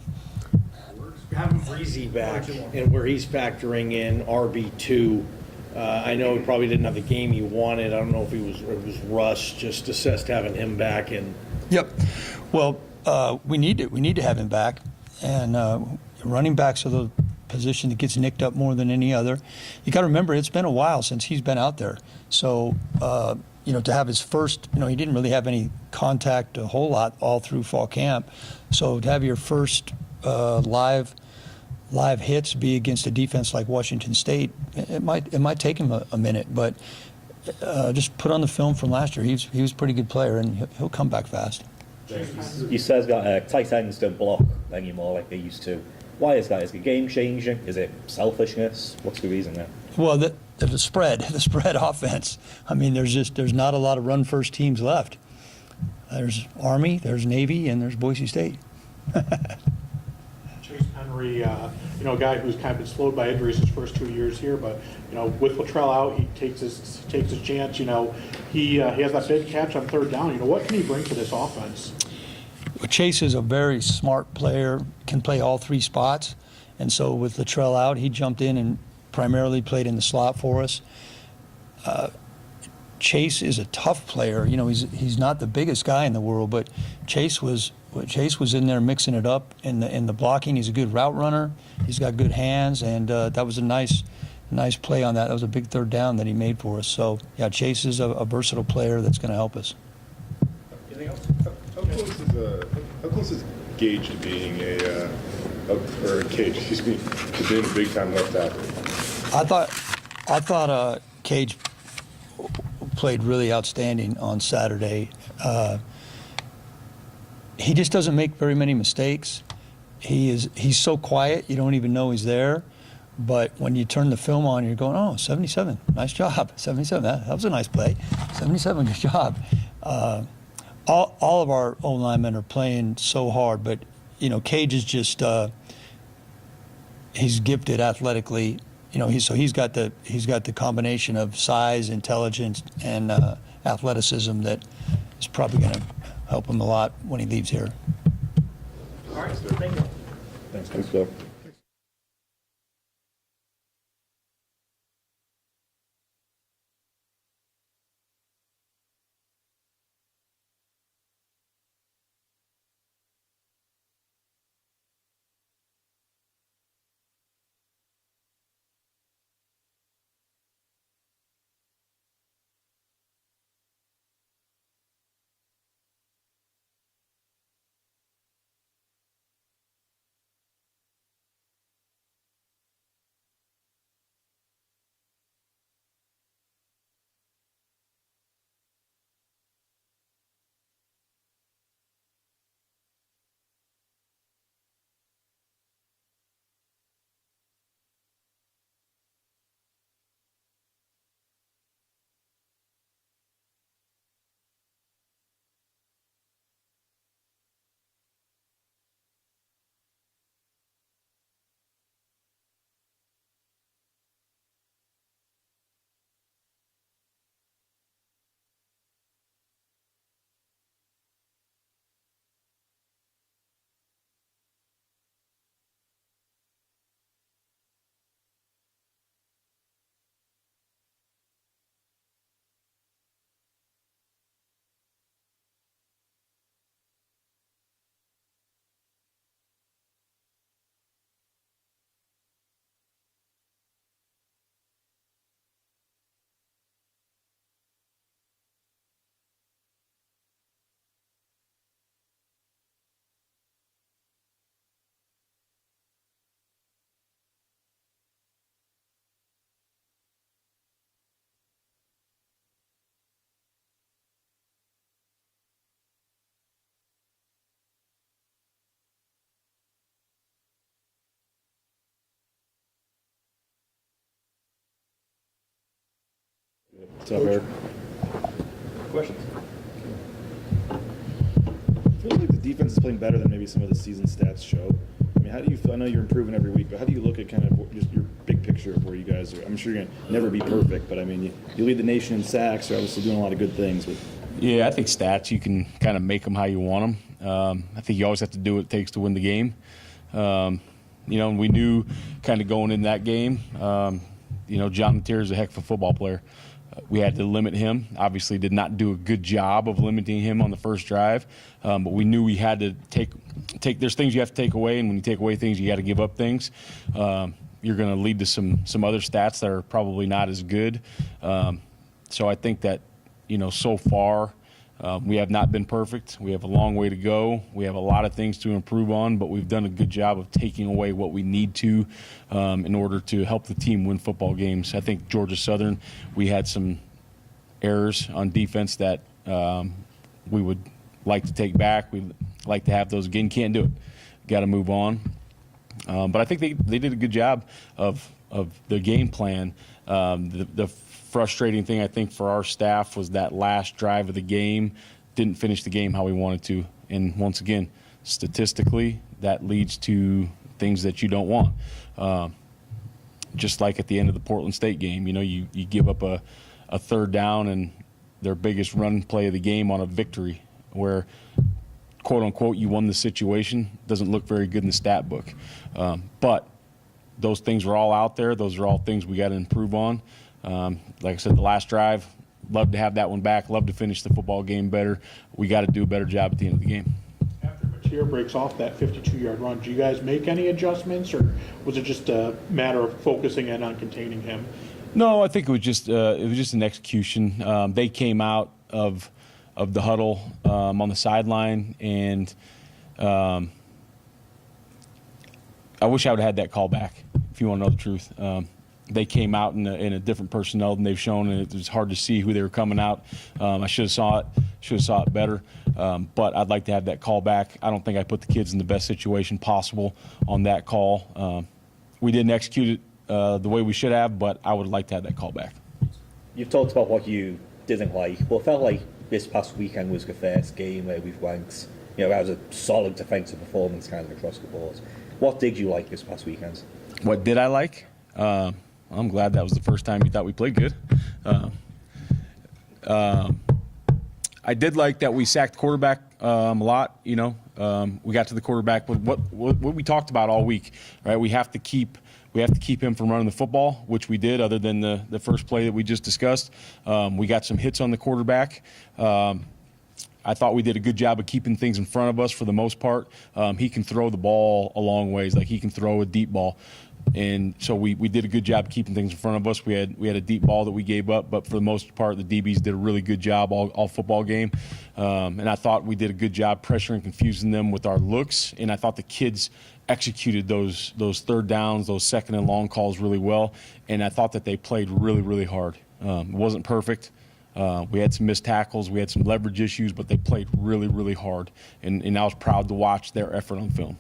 Having Breezy back, and where he's factoring in RB2, I know he probably didn't have the game he wanted. I don't know if it was Russ. Just assessed having him back. And Yep. Well, we need to have him back, and running backs are the position that gets nicked up more than any other. You got to remember, it's been a while since he's been out there. So, to have his first, he didn't really have any contact a whole lot all through fall camp. So to have your first live hits be against a defense like Washington State, it might take him a minute, but just put on the film from last year. He was a pretty good player, and he'll come back fast. You said tight ends don't block anymore like they used to. Why is that? Is the game changing? Is it selfishness? What's the reason there? Well, the spread offense. I mean, there's not a lot of run first teams left. There's Army, there's Navy, and there's Boise State. Chase Henry, a guy who's kind of been slowed by injuries his first 2 years here, but with Luttrell out, he takes his chance. He has that big catch on third down. What can he bring to this offense? Chase is a very smart player, can play all three spots, and so with Luttrell out, he jumped in and primarily played in the slot for us. Chase is a tough player. He's not the biggest guy in the world, but Chase was in there mixing it up in the blocking. He's a good route runner. He's got good hands, and that was a nice play on that. That was a big third down that he made for us. So yeah, Chase is a versatile player that's going to help us. Anything else? How close is Gage to being to being a big time left tackle? I thought Cage played really outstanding on Saturday. He just doesn't make very many mistakes. He's so quiet, you don't even know he's there. But when you turn the film on, you're going, oh, 77, nice job. 77, that was a nice play. 77, good job. All of our O-linemen are playing so hard, but Cage is just he's gifted athletically. He's got the combination of size, intelligence, and athleticism that is probably going to help him a lot when he leaves here. all right, thank you. Thanks. What's up, Eric? Questions? I feel like the defense is playing better than maybe some of the season stats show. I mean, how do you feel? I know you're improving every week, but how do you look at kind of just your big picture of where you guys are? I'm sure you're going to never be perfect, but I mean, you lead the nation in sacks. You're obviously doing a lot of good things. But yeah, I think stats, you can kind of make them how you want them. I think you always have to do what it takes to win the game. And we knew kind of going in that game, John Mateer is a heck of a football player. We had to limit him. Obviously did not do a good job of limiting him on the first drive, but we knew we had to take. There's things you have to take away, and when you take away things, you got to give up things. You're going to lead to some other stats that are probably not as good. So I think that, so far we have not been perfect. We have a long way to go. We have a lot of things to improve on, but we've done a good job of taking away what we need to in order to help the team win football games. I think Georgia Southern, we had some errors on defense that we would like to take back. We'd like to have those again. Can't do it. Got to move on. But I think they did a good job of the game plan. The frustrating thing, I think, for our staff was that last drive of the game didn't finish the game how we wanted to. And once again, statistically, that leads to things that you don't want. Just like at the end of the Portland State game, you give up a third down and their biggest run play of the game on a victory where, quote unquote, you won the situation, doesn't look very good in the stat book. But those things are all out there. Those are all things we got to improve on. Like I said, the last drive, love to have that one back, love to finish the football game better. We got to do a better job at the end of the game. After Mateer breaks off that 52-yard run, do you guys make any adjustments, or was it just a matter of focusing in on containing him? No, I think it was just an execution. They came out of the huddle on the sideline, and I wish I would have had that call back, if you want to know the truth. They came out in a different personnel than they've shown, and it was hard to see who they were coming out. I should have saw it better, but I'd like to have that call back. I don't think I put the kids in the best situation possible on that call. We didn't execute it the way we should have, but I would like to have that call back. You've talked about what you didn't like. Well, it felt like this past weekend was the first game where we've ranked, that was a solid defensive performance kind of across the board. What did you like this past weekend? What did I like? I'm glad that was the first time you thought we played good. I did like that we sacked the quarterback a lot. We got to the quarterback, but what we talked about all week, right? We have to keep him from running the football, which we did. Other than the first play that we just discussed, we got some hits on the quarterback. I thought we did a good job of keeping things in front of us for the most part. He can throw the ball a long ways, like he can throw a deep ball. And so we did a good job keeping things in front of us. We had a deep ball that we gave up, but for the most part, the DBs did a really good job all football game. And I thought we did a good job pressuring, confusing them with our looks. And I thought the kids executed those third downs, those second and long calls really well. And I thought that they played really, really hard. It wasn't perfect. We had some missed tackles. We had some leverage issues, but they played really, really hard. And I was proud to watch their effort on film.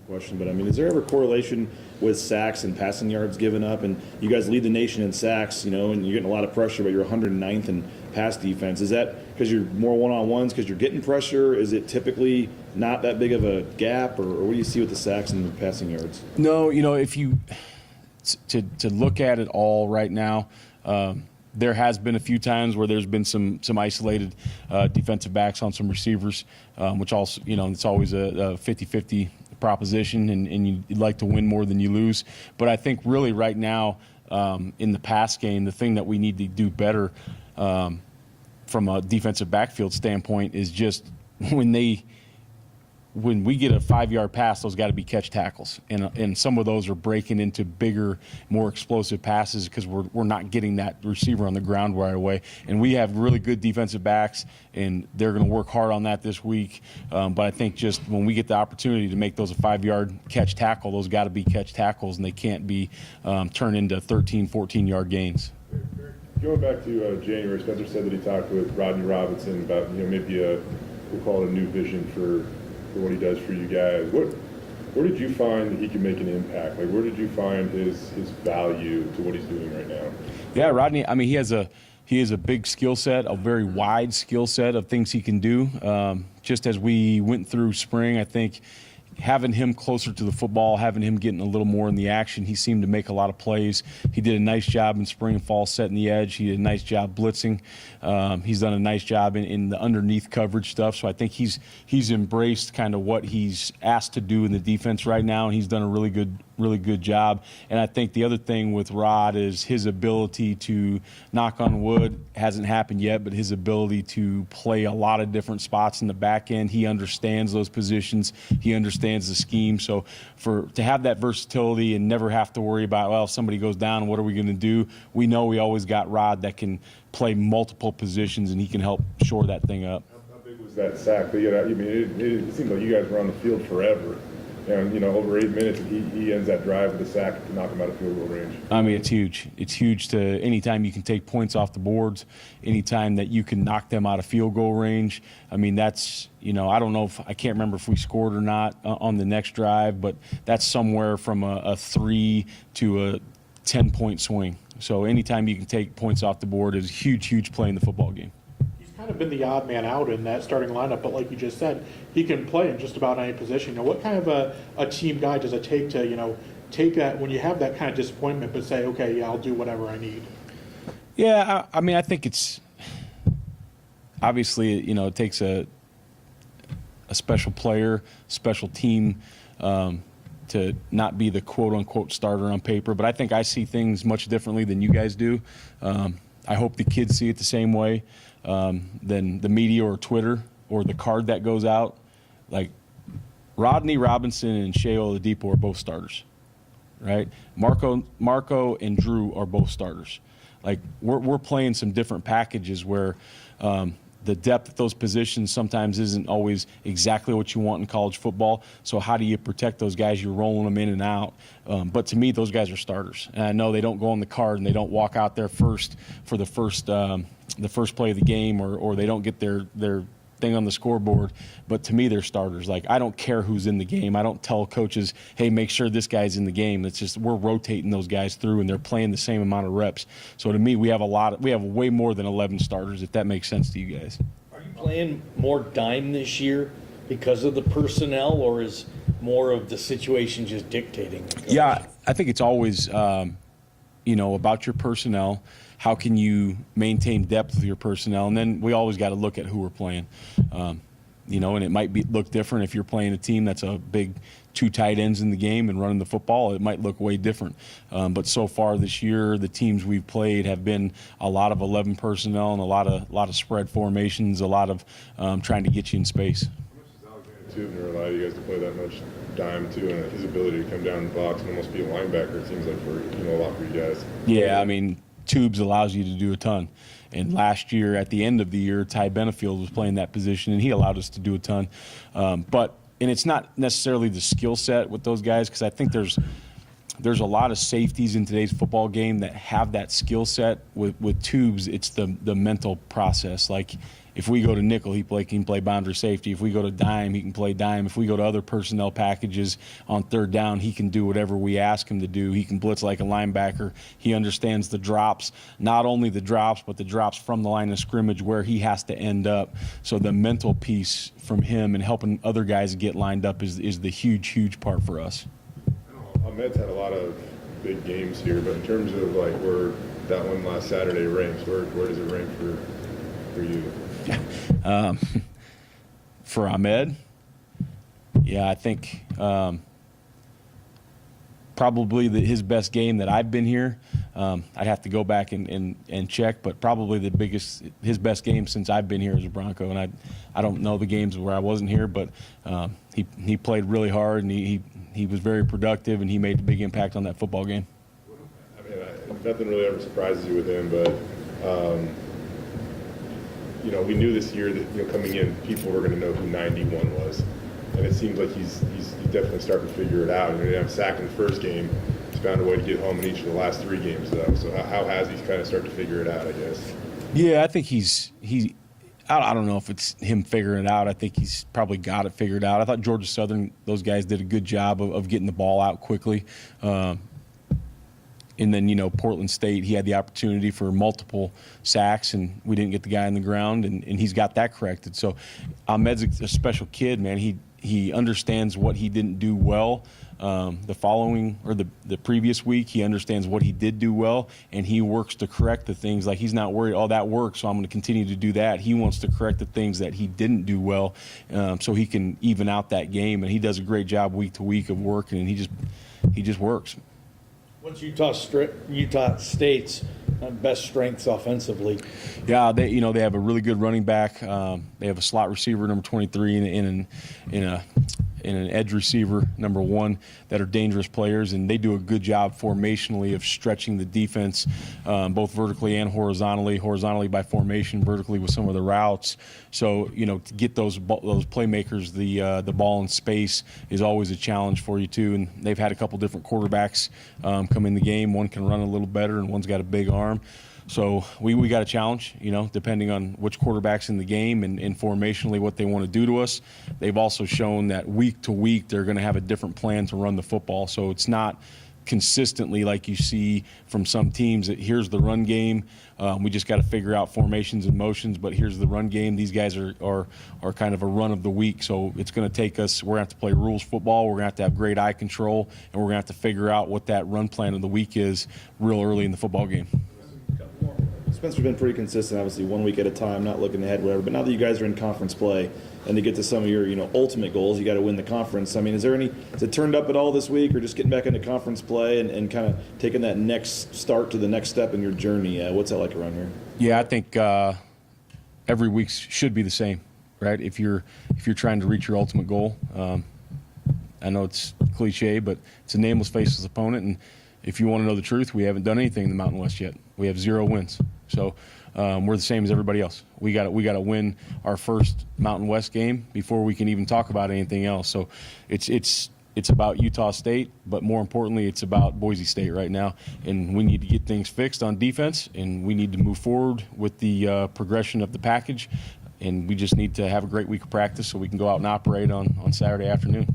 Question, but I mean, is there ever correlation with sacks and passing yards given up? And you guys lead the nation in sacks, and you're getting a lot of pressure, but you're 109th in pass defense. Is that because you're more one-on-ones because you're getting pressure? Is it typically not that big of a gap, or what do you see with the sacks and the passing yards? No, if you to look at it all right now, there has been a few times where there's been some isolated defensive backs on some receivers, which also, it's always a 50-50 proposition, and you'd like to win more than you lose. But I think really right now in the pass game, the thing that we need to do better from a defensive backfield standpoint is just when we get a 5-yard pass, those got to be catch tackles, and some of those are breaking into bigger, more explosive passes because we're not getting that receiver on the ground right away. And we have really good defensive backs, and they're going to work hard on that this week. But I think just when we get the opportunity to make those a 5-yard catch tackle, those got to be catch tackles, and they can't be turned into 13, 14-yard gains. Going back to January, Spencer said that he talked with Rodney Robinson about maybe we'll call it a new vision for what he does for you guys. Where did you find that he can make an impact? Like, where did you find his value to what he's doing right now? Yeah, Rodney, I mean, he has a he has a big skill set, a very wide skill set of things he can do. Just as we went through spring, I think having him closer to the football, having him getting a little more in the action, he seemed to make a lot of plays. He did a nice job in spring and fall setting the edge. He did a nice job blitzing. He's done a nice job in the underneath coverage stuff. So I think he's embraced kind of what he's asked to do in the defense right now, and he's done a really good job. And I think the other thing with Rod is his ability to, knock on wood, hasn't happened yet, but his ability to play a lot of different spots in the back end. He understands those positions. He understands the scheme. So to have that versatility and never have to worry about, well, if somebody goes down, what are we going to do? We know we always got Rod that can play multiple positions, and he can help shore that thing up. How big was that sack? But, I mean, it seemed like you guys were on the field forever. And, over 8 minutes, and he ends that drive with a sack to knock him out of field goal range. I mean, it's huge. It's huge to anytime you can take points off the boards, anytime that you can knock them out of field goal range. I mean, that's, I don't know I can't remember if we scored or not on the next drive, but that's somewhere from a 3 to a 10-point swing. So anytime you can take points off the board is a huge play in the football game. Kind of been the odd man out in that starting lineup, but like you just said, he can play in just about any position. What kind of a team guy does it take to, take that when you have that kind of disappointment, but say, okay, yeah, I'll do whatever I need? Yeah, I mean, I think it's obviously, it takes a special player, special team to not be the quote-unquote starter on paper, but I think I see things much differently than you guys do. I hope the kids see it the same way. Than the media or Twitter or the card that goes out. Like Rodney Robinson and Shea Oladipo are both starters, right? Marco and Drew are both starters. Like we're playing some different packages where the depth at those positions sometimes isn't always exactly what you want in college football. So how do you protect those guys? You're rolling them in and out. But to me, those guys are starters. And I know they don't go on the card and they don't walk out there first for the first play of the game, or they don't get their thing on the scoreboard. But to me, they're starters. Like, I don't care who's in the game. I don't tell coaches, hey, make sure this guy's in the game. It's just we're rotating those guys through, and they're playing the same amount of reps. So to me, we have way more than 11 starters, if that makes sense to you guys. Are you playing more dime this year because of the personnel, or is more of the situation just dictating? Yeah, I think it's always, about your personnel. How can you maintain depth with your personnel? And then we always got to look at who we're playing. And it might look different if you're playing a team that's a big 2 tight ends in the game and running the football. It might look way different. But so far this year, the teams we've played have been a lot of 11 personnel and a lot of spread formations, a lot of trying to get you in space. How much does Alexander Tubner allow you guys to play that much dime too, and his ability to come down the box and almost be a linebacker? It seems like for a lot for you guys. Yeah, I mean, Tubes allows you to do a ton. And last year, at the end of the year, Ty Benefield was playing that position, and he allowed us to do a ton. And it's not necessarily the skill set with those guys, because I think there's a lot of safeties in today's football game that have that skill set. With Tubes, it's the mental process. Like, if we go to nickel, he can play boundary safety. If we go to dime, he can play dime. If we go to other personnel packages on third down, he can do whatever we ask him to do. He can blitz like a linebacker. He understands the drops, not only the drops, but the drops from the line of scrimmage where he has to end up. So the mental piece from him and helping other guys get lined up is the huge part for us. Ahmed's had a lot of big games here, but in terms of like where that one last Saturday ranks, where does it rank for you? For Ahmed, I think probably his best game that I've been here. I'd have to go back and check, but probably his best game since I've been here as a Bronco. And I don't know the games where I wasn't here, but he played really hard, and he was very productive, and he made a big impact on that football game. I mean, nothing really ever surprises you with him, but we knew this year that coming in, people were going to know who 91 was, and it seems like he's definitely starting to figure it out. I mean, he had sacked in the first game. He's found a way to get home in each of the last 3 games, though. So how has he kind of started to figure it out, I guess? Yeah, I think I don't know if it's him figuring it out. I think he's probably got it figured out. I thought Georgia Southern, those guys did a good job of getting the ball out quickly. And then, Portland State, he had the opportunity for multiple sacks, and we didn't get the guy on the ground, and he's got that corrected. So Ahmed's a special kid, man. He understands what he didn't do well the previous week. He understands what he did do well, and he works to correct the things. Like, he's not worried, oh, that worked, so I'm going to continue to do that. He wants to correct the things that he didn't do well, so he can even out that game. And he does a great job week to week of working, and he just works. What's Utah State's best strengths offensively? Yeah, they have a really good running back. They have a slot receiver, number 23, and an edge receiver, number 1, that are dangerous players, and they do a good job formationally of stretching the defense, both vertically and horizontally by formation, vertically with some of the routes. So, to get those playmakers the ball in space is always a challenge for you too. And they've had a couple different quarterbacks come in the game. One can run a little better, and one's got a big arm. So we got a challenge, depending on which quarterback's in the game and formationally what they want to do to us. They've also shown that week to week they're going to have a different plan to run the football. So it's not consistently like you see from some teams that here's the run game. We just got to figure out formations and motions, but here's the run game. These guys are kind of a run of the week. So it's going to take us, we're going to have to play rules football. We're going to have great eye control, and we're going to have to figure out what that run plan of the week is real early in the football game. Spencer's been pretty consistent, obviously, 1 week at a time, not looking ahead, whatever. But now that you guys are in conference play and to get to some of your, ultimate goals, you got to win the conference. I mean, is it turned up at all this week, or just getting back into conference play and kind of taking that next start to the next step in your journey? What's that like around here? Yeah, I think every week should be the same, right? If you're trying to reach your ultimate goal, I know it's cliche, but it's a nameless, faceless opponent. And if you want to know the truth, we haven't done anything in the Mountain West yet. We have 0 wins. So we're the same as everybody else. We got to win our first Mountain West game before we can even talk about anything else. So it's about Utah State, but more importantly, it's about Boise State right now. And we need to get things fixed on defense, and we need to move forward with the progression of the package. And we just need to have a great week of practice so we can go out and operate on Saturday afternoon.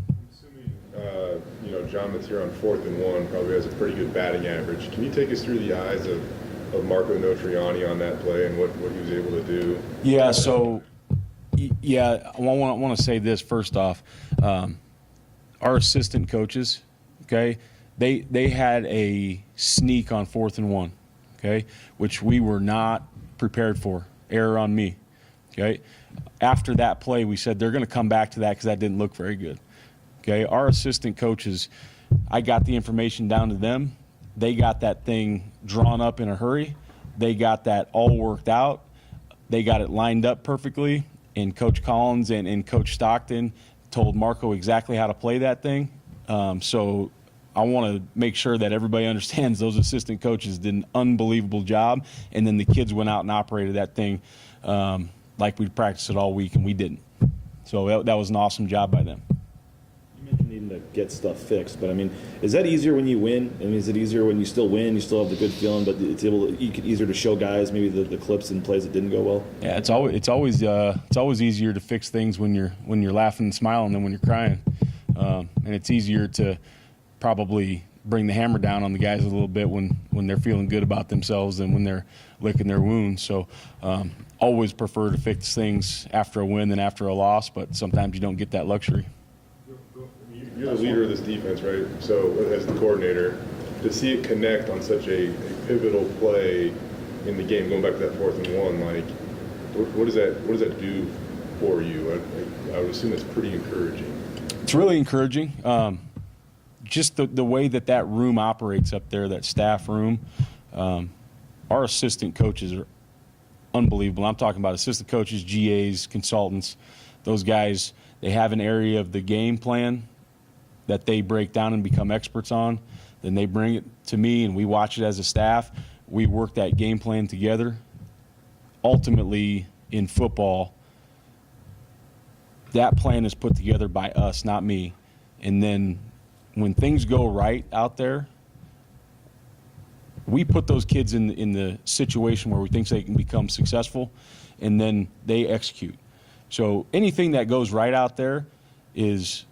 John that's here on 4th and 1 probably has a pretty good batting average. Can you take us through the eyes of Marco Notriani on that play and what he was able to do? Yeah, so, I want to say this first off. Our assistant coaches, okay, they had a sneak on 4th and 1, okay, which we were not prepared for. Error on me, okay. After that play, we said they're going to come back to that because that didn't look very good. Okay, our assistant coaches, I got the information down to them. They got that thing drawn up in a hurry. They got that all worked out. They got it lined up perfectly. And Coach Collins and Coach Stockton told Marco exactly how to play that thing. So I want to make sure that everybody understands those assistant coaches did an unbelievable job. And then the kids went out and operated that thing like we practiced it all week, and we didn't. So that was an awesome job by them. Needing to get stuff fixed, but I mean, is that easier when you win? I mean, is it easier when you still win? You still have the good feeling, but it's easier to show guys maybe the clips and plays that didn't go well. Yeah, it's always easier to fix things when you're laughing and smiling than when you're crying, and it's easier to probably bring the hammer down on the guys a little bit when they're feeling good about themselves than when they're licking their wounds. So always prefer to fix things after a win than after a loss, but sometimes you don't get that luxury. You're the leader of this defense, right? So as the coordinator, to see it connect on such a pivotal play in the game, going back to that 4th and 1, like, what does that do for you? I would assume it's pretty encouraging. It's really encouraging. Just the way that room operates up there, that staff room. Our assistant coaches are unbelievable. I'm talking about assistant coaches, GAs, consultants. Those guys, they have an area of the game plan that they break down and become experts on. Then they bring it to me, and we watch it as a staff. We work that game plan together. Ultimately, in football, that plan is put together by us, not me. And then when things go right out there, we put those kids in the situation where we think they can become successful, and then they execute. So anything that goes right out there is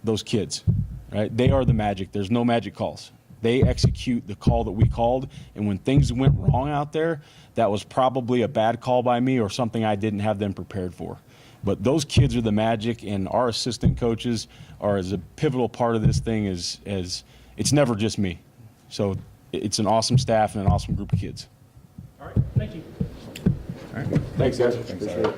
those kids, right? They are the magic. There's no magic calls. They execute the call that we called, and when things went wrong out there, that was probably a bad call by me or something I didn't have them prepared for. But those kids are the magic, and our assistant coaches are as a pivotal part of this thing as it's never just me. So it's an awesome staff and an awesome group of kids. All right, thank you. Thanks, guys. Appreciate it.